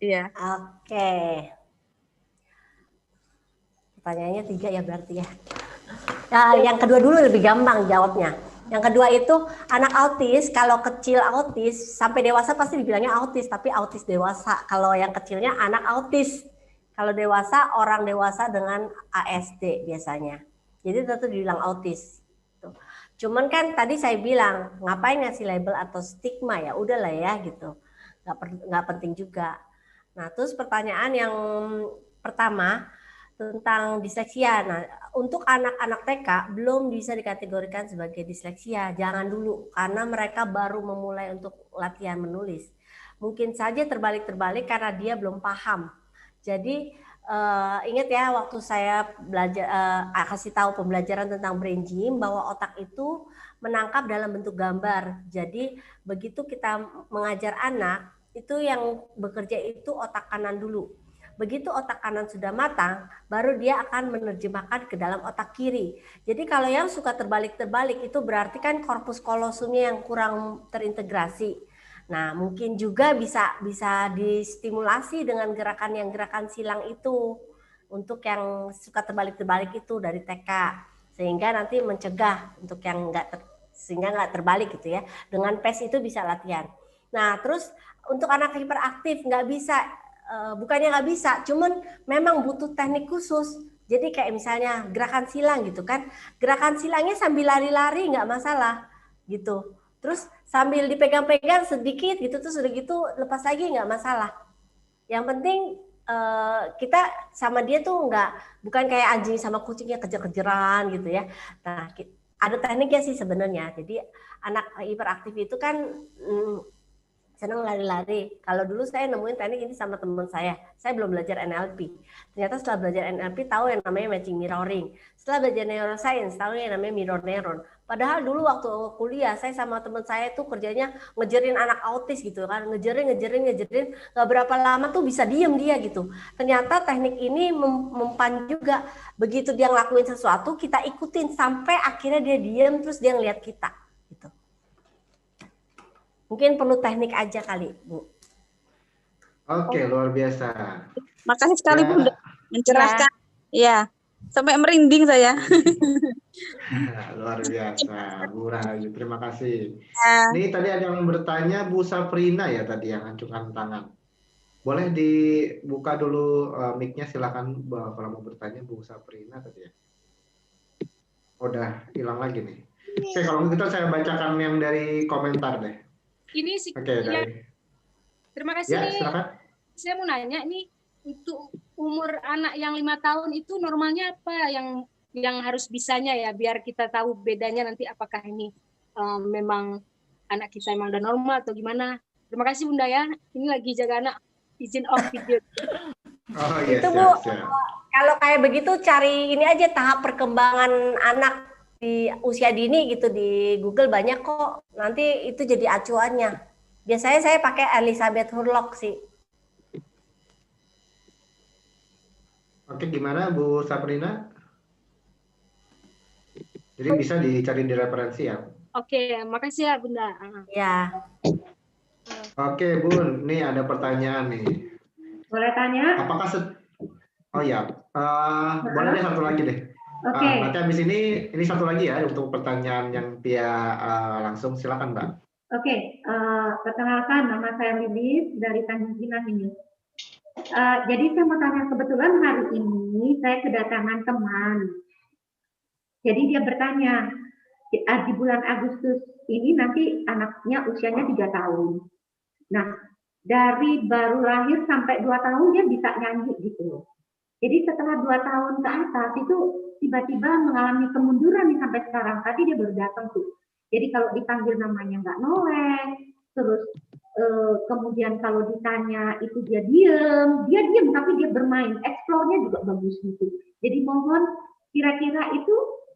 Iya. Oke. Pertanyaannya 3 ya berarti ya. Nah, yang kedua dulu lebih gampang jawabnya. Yang kedua itu anak autis, kalau kecil autis sampai dewasa pasti dibilangnya autis, tapi autis dewasa. Kalau yang kecilnya anak autis. Kalau dewasa, orang dewasa dengan ASD biasanya. Jadi tentu dibilang autis. Cuman kan tadi saya bilang, ngapain ngasih label atau stigma, ya udahlah ya gitu. Nggak penting juga. Nah, terus pertanyaan yang pertama tentang disleksia. Nah, untuk anak-anak TK belum bisa dikategorikan sebagai disleksia. Jangan dulu, karena mereka baru memulai untuk latihan menulis. Mungkin saja terbalik-terbalik karena dia belum paham. Jadi ingat ya, waktu saya belajar kasih tahu pembelajaran tentang brain gym bahwa otak itu menangkap dalam bentuk gambar. Jadi begitu kita mengajar anak, itu yang bekerja itu otak kanan dulu. Begitu otak kanan sudah matang, baru dia akan menerjemahkan ke dalam otak kiri. Jadi kalau yang suka terbalik-terbalik itu berarti kan korpus kolosumnya yang kurang terintegrasi. Nah, mungkin juga bisa distimulasi dengan gerakan silang itu untuk yang suka terbalik-terbalik itu dari TK, sehingga nanti mencegah untuk yang sehingga nggak terbalik gitu ya. Dengan PES itu bisa latihan. Nah, terus untuk anak hiperaktif nggak bisa, bukannya nggak bisa, cuman memang butuh teknik khusus. Jadi kayak misalnya gerakan silang gitu kan, gerakan silangnya sambil lari-lari nggak masalah gitu. Terus sambil dipegang-pegang sedikit gitu, terus udah gitu lepas lagi nggak masalah. Yang penting kita sama dia tuh bukan kayak anjing sama kucingnya kejar-kejaran gitu ya. Nah, ada tekniknya sih sebenarnya. Jadi anak hiperaktif itu kan senang lari-lari. Kalau dulu saya nemuin teknik ini sama teman saya belum belajar NLP. Ternyata setelah belajar NLP tahu yang namanya matching mirroring. Setelah belajar neuroscience tahu yang namanya mirror neuron. Padahal dulu waktu kuliah saya sama teman saya tuh kerjanya ngejerin anak autis gitu kan, ngejerin, nggak berapa lama tuh bisa diem dia gitu. Ternyata teknik ini mempan juga. Begitu dia ngelakuin sesuatu kita ikutin sampai akhirnya dia diem terus dia ngeliat kita gitu. Mungkin perlu teknik aja kali, Bu. Oke, luar biasa. Makasih sekali Bu udah mencerahkan. Ya, sampai merinding saya. Luar biasa, Bu Rahayu. Terima kasih. Ini tadi ada yang bertanya Bu Saprina ya tadi yang acungkan tangan. Boleh dibuka dulu mic-nya, silakan kalau mau bertanya Bu Saprina tadi ya. Udah hilang lagi nih. Oke, kalau gitu saya bacakan yang dari komentar deh. Ini sih. Oke, Terima kasih. Ya, silakan. Saya mau nanya ini untuk umur anak yang 5 tahun itu normalnya apa yang harus bisanya ya biar kita tahu bedanya nanti apakah ini memang anak kita memang udah normal atau gimana. Terima kasih Bunda ya. Ini lagi jaga anak, izin off video. Oh iya, itu Bu, kalau kayak begitu cari ini aja tahap perkembangan anak di usia dini gitu di Google banyak kok. Nanti itu jadi acuannya. Biasanya saya pakai Elizabeth Hurlock sih. Oke, gimana Bu Saprina? Jadi bisa dicari di referensi ya. Oke, makasih ya Bunda. Ya. Oke Bun, nih ada pertanyaan nih. Boleh tanya? Apakah Oh ya, boleh deh satu lagi deh. Oke. Nanti habis ini satu lagi ya untuk pertanyaan yang via langsung, silakan Mbak. Oke, perkenalkan nama saya Lilis dari Tanjung Pinang ini. Jadi saya mau tanya, kebetulan hari ini saya kedatangan teman. Jadi dia bertanya, di bulan Agustus ini nanti anaknya usianya 3 tahun. Nah, dari baru lahir sampai 2 tahun dia bisa nyanyi gitu. Jadi setelah 2 tahun ke atas itu tiba-tiba mengalami kemunduran nih sampai sekarang. Tadi dia baru datang tuh. Jadi kalau dipanggil namanya nggak noleh, terus kemudian kalau ditanya itu dia diem tapi dia bermain, explore-nya juga bagus gitu. Jadi mohon kira-kira itu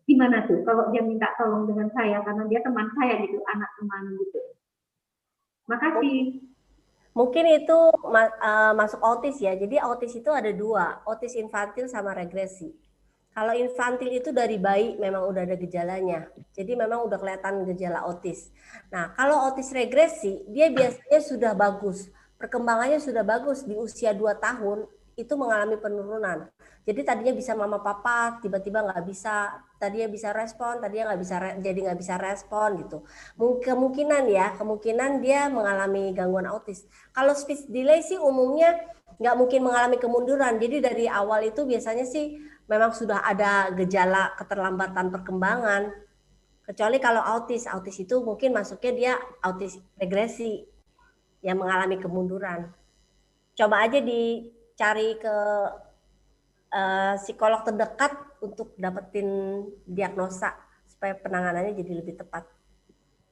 gimana tuh kalau dia minta tolong dengan saya karena dia teman saya gitu, anak teman gitu. Makasih. Mungkin itu masuk autis ya. Jadi autis itu ada 2, autis infantil sama regresi. Kalau infantil itu dari bayi memang udah ada gejalanya. Jadi memang udah kelihatan gejala autis. Nah, kalau autis regresi, dia biasanya sudah bagus. Perkembangannya sudah bagus di usia 2 tahun, itu mengalami penurunan. Jadi tadinya bisa mama papa, tiba-tiba nggak bisa. Tadinya bisa respon, tadinya nggak bisa, jadi nggak bisa respon gitu. Kemungkinan dia mengalami gangguan autis. Kalau speech delay sih umumnya nggak mungkin mengalami kemunduran. Jadi dari awal itu biasanya sih memang sudah ada gejala keterlambatan perkembangan. Kecuali kalau autis itu mungkin masuknya dia autis regresi yang mengalami kemunduran. Coba aja dicari ke psikolog terdekat untuk dapetin diagnosa supaya penanganannya jadi lebih tepat.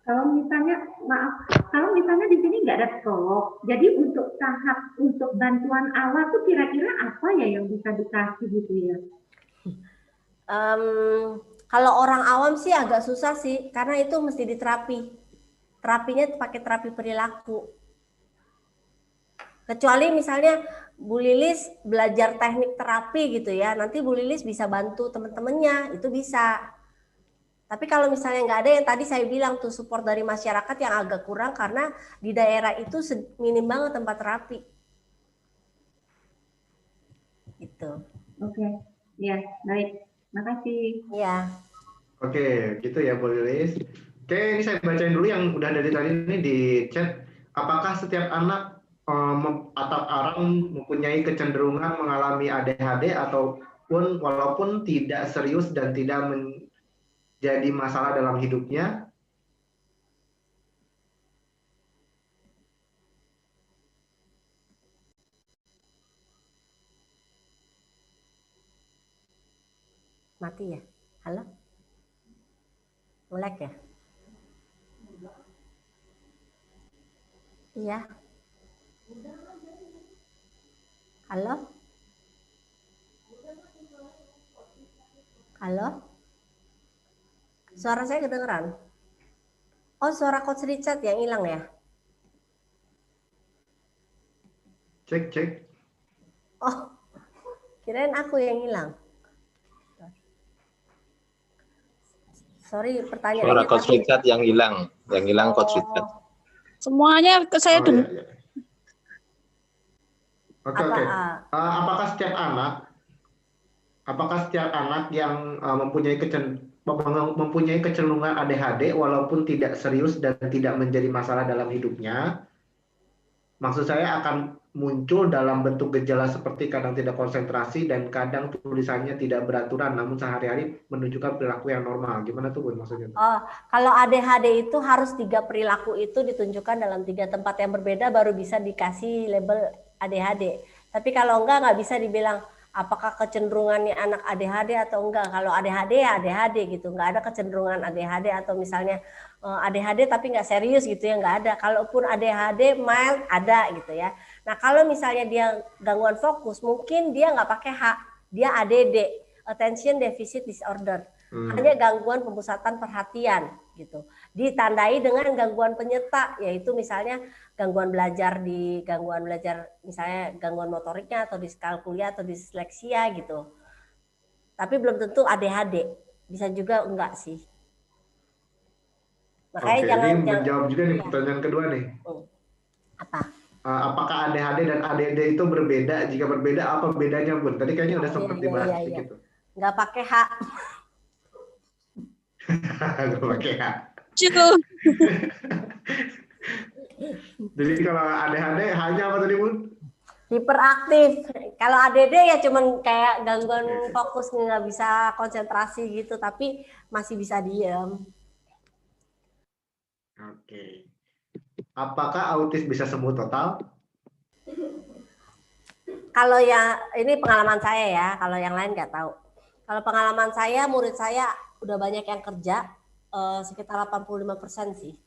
Kalau misalnya di sini nggak ada psikolog, jadi untuk bantuan awal tuh kira-kira apa ya yang bisa dikasih gitu ya? Kalau orang awam sih agak susah sih, karena itu mesti diterapi. Terapinya pakai terapi perilaku. Kecuali misalnya Bu Lilis belajar teknik terapi gitu ya, nanti Bu Lilis bisa bantu teman-temannya, itu bisa. Tapi kalau misalnya nggak ada yang tadi saya bilang tuh support dari masyarakat yang agak kurang karena di daerah itu minim banget tempat terapi. Gitu. Oke, ya baik. Makasih. Iya. Oke, gitu ya Bu Lilis. Oke, ini saya bacain dulu yang udah dari tadi ini di chat. Apakah setiap anak atau orang mempunyai kecenderungan mengalami ADHD ataupun walaupun tidak serius dan tidak menjadi masalah dalam hidupnya? Mati ya? Halo? Melek ya? Iya. Halo? Halo? Suara saya kedengeran? Oh, suara Coach Richard yang hilang ya? Cek, cek. Oh, kirain aku yang hilang. Sorry, pertanyaannya Suara Coach Richard yang hilang Coach Richard. Semuanya saya dengar. Iya. Oke. Apakah setiap anak yang mempunyai kecenderungan ADHD walaupun tidak serius dan tidak menjadi masalah dalam hidupnya, maksud saya akan muncul dalam bentuk gejala seperti kadang tidak konsentrasi dan kadang tulisannya tidak beraturan namun sehari-hari menunjukkan perilaku yang normal. Gimana tuh Bun maksudnya? Oh, kalau ADHD itu harus 3 perilaku itu ditunjukkan dalam 3 tempat yang berbeda baru bisa dikasih label ADHD. Tapi kalau nggak bisa dibilang apakah kecenderungannya anak ADHD atau enggak. Kalau ADHD ya ADHD gitu, nggak ada kecenderungan ADHD atau misalnya ADHD tapi nggak serius gitu ya, nggak ada. Kalaupun ADHD mild ada gitu ya. Nah kalau misalnya dia gangguan fokus, mungkin dia nggak pakai H, dia ADD, Attention Deficit Disorder. Hanya gangguan pemusatan perhatian gitu. Ditandai dengan gangguan penyerta, yaitu misalnya gangguan belajar misalnya gangguan motoriknya atau diskalkulia atau disleksia gitu. Tapi belum tentu ADHD, bisa juga enggak sih. Makanya Oke, jangan ini menjawab juga nih pertanyaan kedua nih. Apa? Apakah ADHD dan ADD itu berbeda? Jika berbeda, apa bedanya Bun? Tadi kayaknya udah sempat dibahas sedikit. Nggak pakai H. Nggak pakai H. Jadi kalau ADHD hanya apa tadi Bun? Hiperaktif. Kalau ADD ya cuman kayak gangguan fokus, nggak bisa konsentrasi gitu, tapi masih bisa diem. Oke. Apakah autis bisa sembuh total? Kalau ya ini pengalaman saya ya, kalau yang lain nggak tahu. Kalau pengalaman saya, murid saya udah banyak yang kerja, sekitar 85% sih.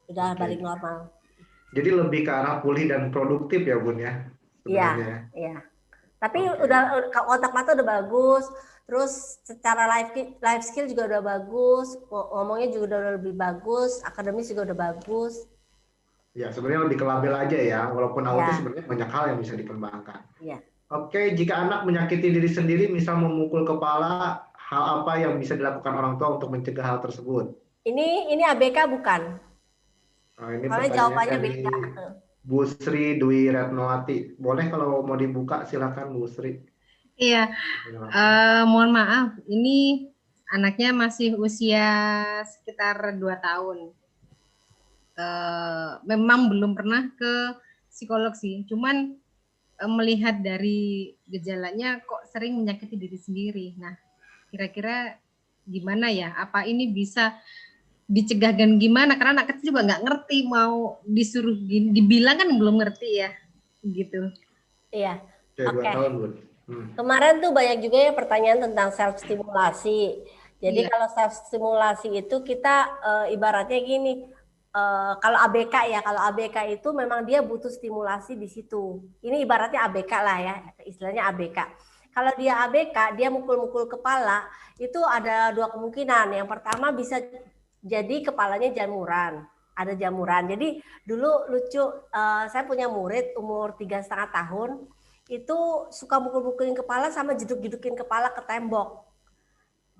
Udah balik normal. Jadi lebih ke arah pulih dan produktif ya Bun ya? Iya, iya. Tapi udah kontak mata udah bagus, terus secara life skill juga udah bagus, ngomongnya juga udah lebih bagus, akademis juga udah bagus. Ya sebenarnya lebih ke label aja ya, walaupun autis sebenarnya banyak hal yang bisa dikembangkan. Iya. Oke, jika anak menyakiti diri sendiri, misal memukul kepala, hal apa yang bisa dilakukan orang tua untuk mencegah hal tersebut? Ini ABK bukan? Ini soalnya jawabannya beda. Bu Sri Dwi Retnowati, boleh kalau mau dibuka silakan Bu Sri. Iya, mohon maaf, ini anaknya masih usia sekitar 2 tahun. Memang belum pernah ke psikolog sih, cuman melihat dari gejalanya kok sering menyakiti diri sendiri. Nah, kira-kira gimana ya? Apa ini bisa dicegah dan gimana? Karena anak kecil juga nggak ngerti, mau disuruh dibilang kan belum ngerti ya, gitu. Iya. Oke. Kemarin tuh banyak juga ya pertanyaan tentang self stimulasi. Jadi kalau self stimulasi itu kita ibaratnya gini, kalau ABK itu memang dia butuh stimulasi di situ. Ini ibaratnya ABK lah ya, istilahnya ABK. Kalau dia ABK, dia mukul-mukul kepala, itu ada 2 kemungkinan. Yang pertama bisa jadi kepalanya jamuran, ada jamuran. Jadi dulu lucu, saya punya murid umur 3,5 tahun, itu suka mukul-mukulin kepala sama jeduk-jedukin kepala ke tembok.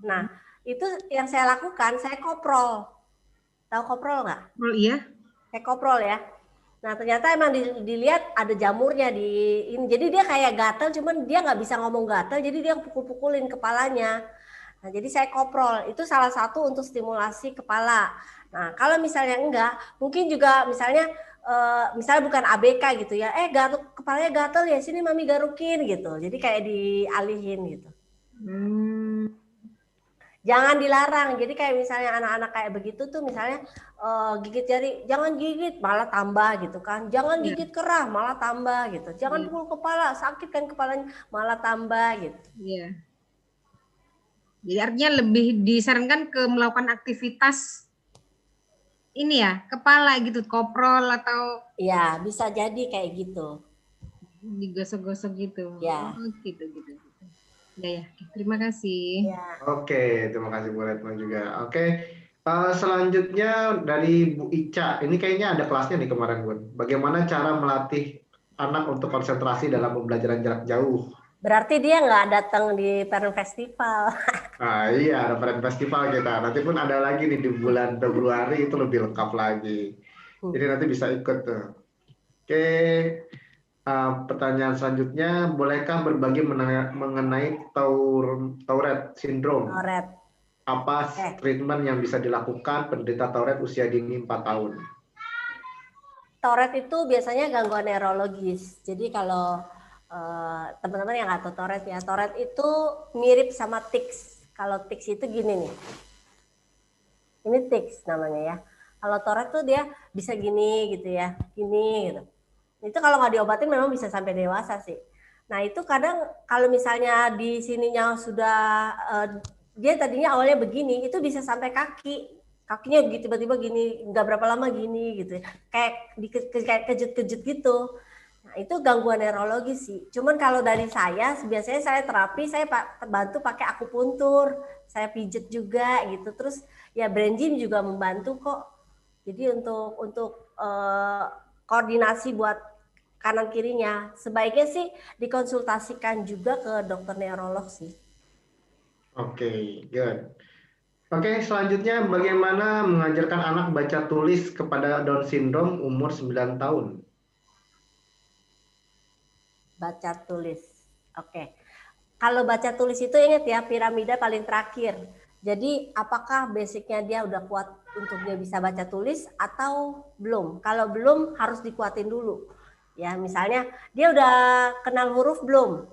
Nah, itu yang saya lakukan, saya koprol. Tahu koprol nggak? Oh iya. Saya koprol ya. Nah ternyata emang dilihat ada jamurnya di ini. Jadi dia kayak gatel, cuman dia nggak bisa ngomong gatel, jadi dia pukul-pukulin kepalanya. Nah jadi saya koprol, itu salah satu untuk stimulasi kepala. Nah kalau misalnya enggak, mungkin juga misalnya bukan ABK gitu ya, kepalanya gatel ya, sini mami garukin gitu. Jadi kayak dialihin gitu. Jangan dilarang. Jadi kayak misalnya anak-anak kayak begitu tuh misalnya gigit jari, jangan gigit malah tambah gitu kan. Jangan gigit kerah malah tambah gitu. Jangan pukul kepala, sakit kan kepalanya malah tambah gitu. Iya. Jadi artinya lebih disarankan ke melakukan aktivitas ini ya, kepala gitu, koprol atau Iya, bisa jadi kayak gitu. Digosok-gosok gitu. Ya. Oh, gitu. Ya. Terima kasih. Ya. Oke, terima kasih Bu Retno juga. Oke, selanjutnya dari Bu Ica. Ini kayaknya ada kelasnya nih kemarin, Bu. Bagaimana cara melatih anak untuk konsentrasi dalam pembelajaran jarak jauh? Berarti dia nggak datang di Parent Festival. Nah, iya, ada Parent Festival kita. Nanti pun ada lagi nih di bulan Februari, itu lebih lengkap lagi. Jadi nanti bisa ikut tuh. Oke. Pertanyaan selanjutnya, bolehkah berbagi mengenai Tourette syndrome? Tourette. Apa treatment yang bisa dilakukan penderita Tourette usia dini 4 tahun? Tourette itu biasanya gangguan neurologis. Jadi kalau teman-teman yang nggak tahu Tourette ya, Tourette itu mirip sama tics. Kalau tics itu gini nih. Ini tics namanya ya. Kalau Tourette tuh dia bisa gini gitu ya, gini gitu. Itu kalau nggak diobatin memang bisa sampai dewasa sih. Nah itu kadang kalau misalnya di sininya sudah dia tadinya awalnya begini, itu bisa sampai kakinya gitu tiba-tiba gini, nggak berapa lama gini gitu, kayak kejut-kejut gitu. Nah itu gangguan neurologis sih. Cuman kalau dari saya biasanya saya terapi, saya bantu pakai akupuntur, saya pijet juga gitu. Terus ya brain gym juga membantu kok. Jadi untuk koordinasi buat kanan kirinya sebaiknya sih dikonsultasikan juga ke dokter neurolog sih. Oke, good. Oke, selanjutnya bagaimana mengajarkan anak baca tulis kepada Down syndrome umur 9 tahun? Baca tulis. Oke. Kalau baca tulis itu ingat ya, piramida paling terakhir. Jadi apakah basicnya dia udah kuat untuk dia bisa baca tulis atau belum? Kalau belum harus dikuatin dulu. Ya misalnya dia udah kenal huruf belum?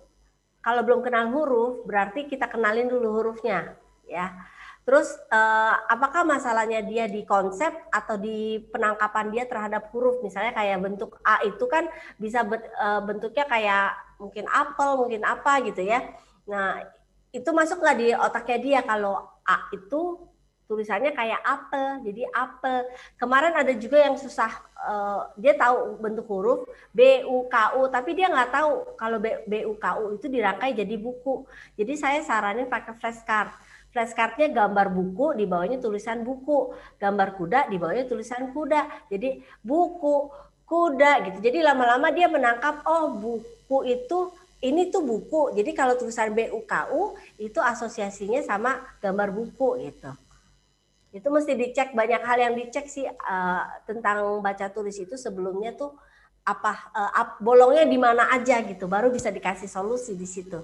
Kalau belum kenal huruf berarti kita kenalin dulu hurufnya. Ya. Terus apakah masalahnya dia di konsep atau di penangkapan dia terhadap huruf? Misalnya kayak bentuk A itu kan bisa bentuknya kayak mungkin apel, mungkin apa gitu ya. Nah itu masuk nggak di otaknya dia kalau A itu tulisannya kayak apel, jadi apel. Kemarin ada juga yang susah, dia tahu bentuk huruf B, U, K, U, tapi dia nggak tahu kalau B, U, K, U itu dirangkai jadi buku. Jadi saya saranin pakai flashcard. Flashcardnya gambar buku, di bawahnya tulisan buku. Gambar kuda, di bawahnya tulisan kuda. Jadi buku, kuda gitu. Jadi lama-lama dia menangkap, oh buku itu ini tuh buku. Jadi kalau tulisan BUKU itu asosiasinya sama gambar buku gitu. Itu mesti dicek, banyak hal yang dicek sih tentang baca tulis itu sebelumnya tuh bolongnya di mana aja gitu, baru bisa dikasih solusi di situ.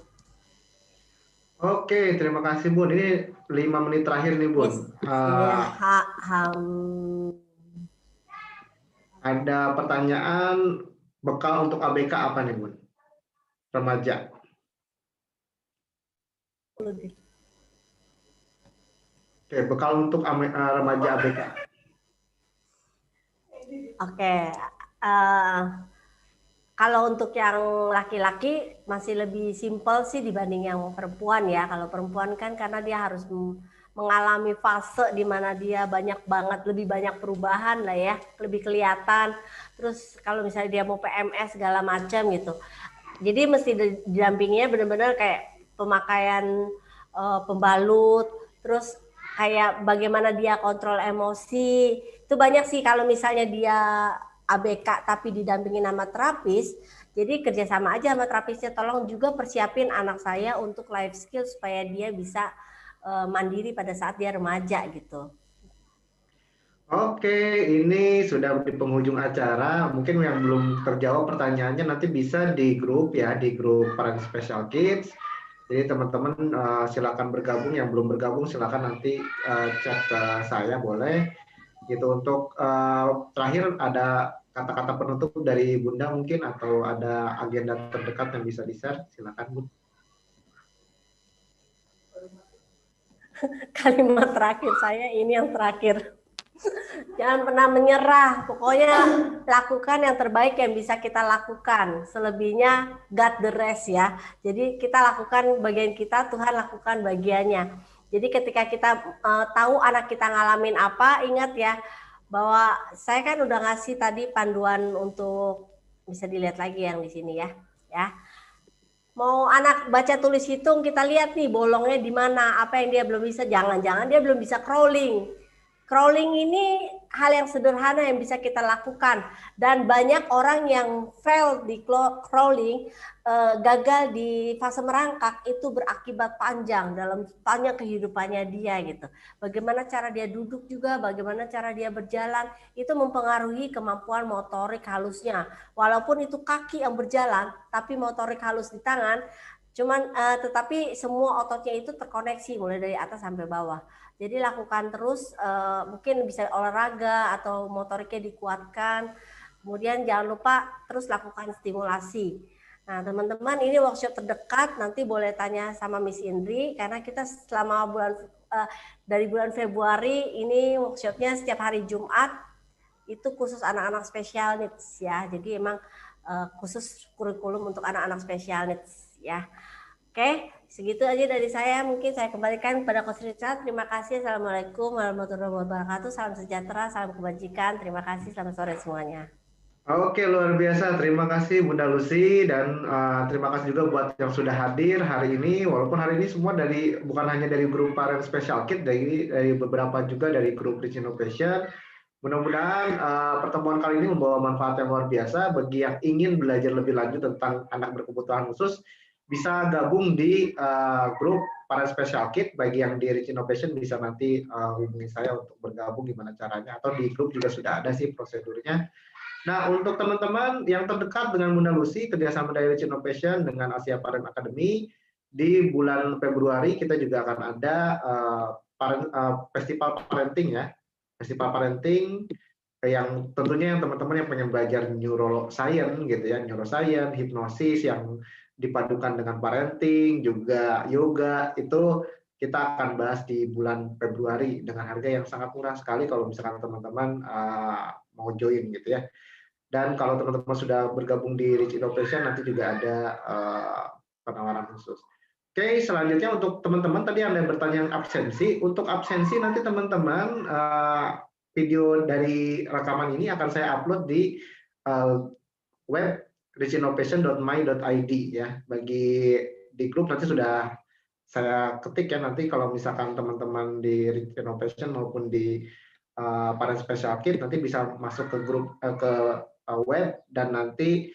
Oke, terima kasih Bun. Ini 5 menit terakhir nih Bun. Ada pertanyaan, bekal untuk ABK apa nih Bun? Remaja. Oke, bekal untuk remaja ABK. Oke, kalau untuk yang laki-laki masih lebih simpel sih dibanding yang perempuan ya. Kalau perempuan kan karena dia harus mengalami fase di mana dia lebih banyak perubahan lah ya, lebih kelihatan. Terus kalau misalnya dia mau PMS segala macam gitu. Jadi mesti didampinginya benar-benar kayak pemakaian pembalut, terus kayak bagaimana dia kontrol emosi. Itu banyak sih kalau misalnya dia ABK tapi didampingin sama terapis. Jadi kerjasama aja sama terapisnya, tolong juga persiapin anak saya untuk life skill supaya dia bisa mandiri pada saat dia remaja gitu. Oke, ini sudah di penghujung acara. Mungkin yang belum terjawab pertanyaannya nanti bisa di grup ya, di grup Parent Special Kids. Jadi teman-teman silakan bergabung, yang belum bergabung silakan nanti chat ke saya boleh. Gitu untuk terakhir ada kata-kata penutup dari Bunda mungkin atau ada agenda terdekat yang bisa di-share, silakan Bu. Kalimat terakhir saya ini yang terakhir. Jangan pernah menyerah, pokoknya lakukan yang terbaik yang bisa kita lakukan. Selebihnya God the rest ya. Jadi kita lakukan bagian kita, Tuhan lakukan bagiannya. Jadi ketika kita tahu anak kita ngalamin apa, ingat ya bahwa saya kan udah ngasih tadi panduan untuk bisa dilihat lagi yang di sini ya. Mau anak baca tulis hitung, kita lihat nih bolongnya di mana, apa yang dia belum bisa. Jangan-jangan dia belum bisa crawling. Crawling ini hal yang sederhana yang bisa kita lakukan, dan banyak orang yang fail di crawling, gagal di fase merangkak, itu berakibat panjang dalam panjang kehidupannya dia gitu. Bagaimana cara dia duduk juga, bagaimana cara dia berjalan, itu mempengaruhi kemampuan motorik halusnya. Walaupun itu kaki yang berjalan, tapi motorik halus di tangan, tetapi semua ototnya itu terkoneksi mulai dari atas sampai bawah. Jadi lakukan terus, mungkin bisa olahraga atau motoriknya dikuatkan. Kemudian jangan lupa terus lakukan stimulasi. Nah teman-teman, ini workshop terdekat, nanti boleh tanya sama Miss Indri, karena kita selama dari bulan Februari ini workshopnya setiap hari Jumat, itu khusus anak-anak special needs ya. Jadi emang khusus kurikulum untuk anak-anak special needs ya. Oke, segitu aja dari saya. Mungkin saya kembalikan kepada Coach Richard. Terima kasih. Assalamualaikum warahmatullahi wabarakatuh. Salam sejahtera, salam kebajikan. Terima kasih. Selamat sore semuanya. Oke, luar biasa. Terima kasih Bunda Lucy, dan terima kasih juga buat yang sudah hadir hari ini. Walaupun hari ini semua bukan hanya dari grup Parent Special Kids, dari beberapa juga dari grup Rich Innovation. Mudah-mudahan pertemuan kali ini membawa manfaat yang luar biasa bagi yang ingin belajar lebih lanjut tentang anak berkebutuhan khusus. Bisa gabung di grup Parent Special Kids. Bagi yang di Rich Innovation bisa nanti hubungi saya untuk bergabung gimana caranya, atau di grup juga sudah ada sih prosedurnya. Nah, untuk teman-teman yang terdekat dengan Bunda Lucy, kerjasama dari Rich Innovation dengan Asia Parent Academy, di bulan Februari kita juga akan ada festival parenting ya. Festival parenting yang tentunya yang teman-teman yang pengen belajar neuroscience gitu ya, neuroscience, hipnosis yang dipadukan dengan parenting, juga yoga, itu kita akan bahas di bulan Februari dengan harga yang sangat murah sekali kalau misalkan teman-teman mau join gitu ya. Dan kalau teman-teman sudah bergabung di Rich Innovation, nanti juga ada penawaran khusus. Oke, selanjutnya untuk teman-teman tadi ada yang bertanya absensi. Untuk absensi nanti teman-teman video dari rekaman ini akan saya upload di web richinnovation.my.id ya. Bagi di grup nanti sudah saya ketik ya, nanti kalau misalkan teman-teman di Rich Innovation maupun di Parent Special Kids nanti bisa masuk ke grup ke web, dan nanti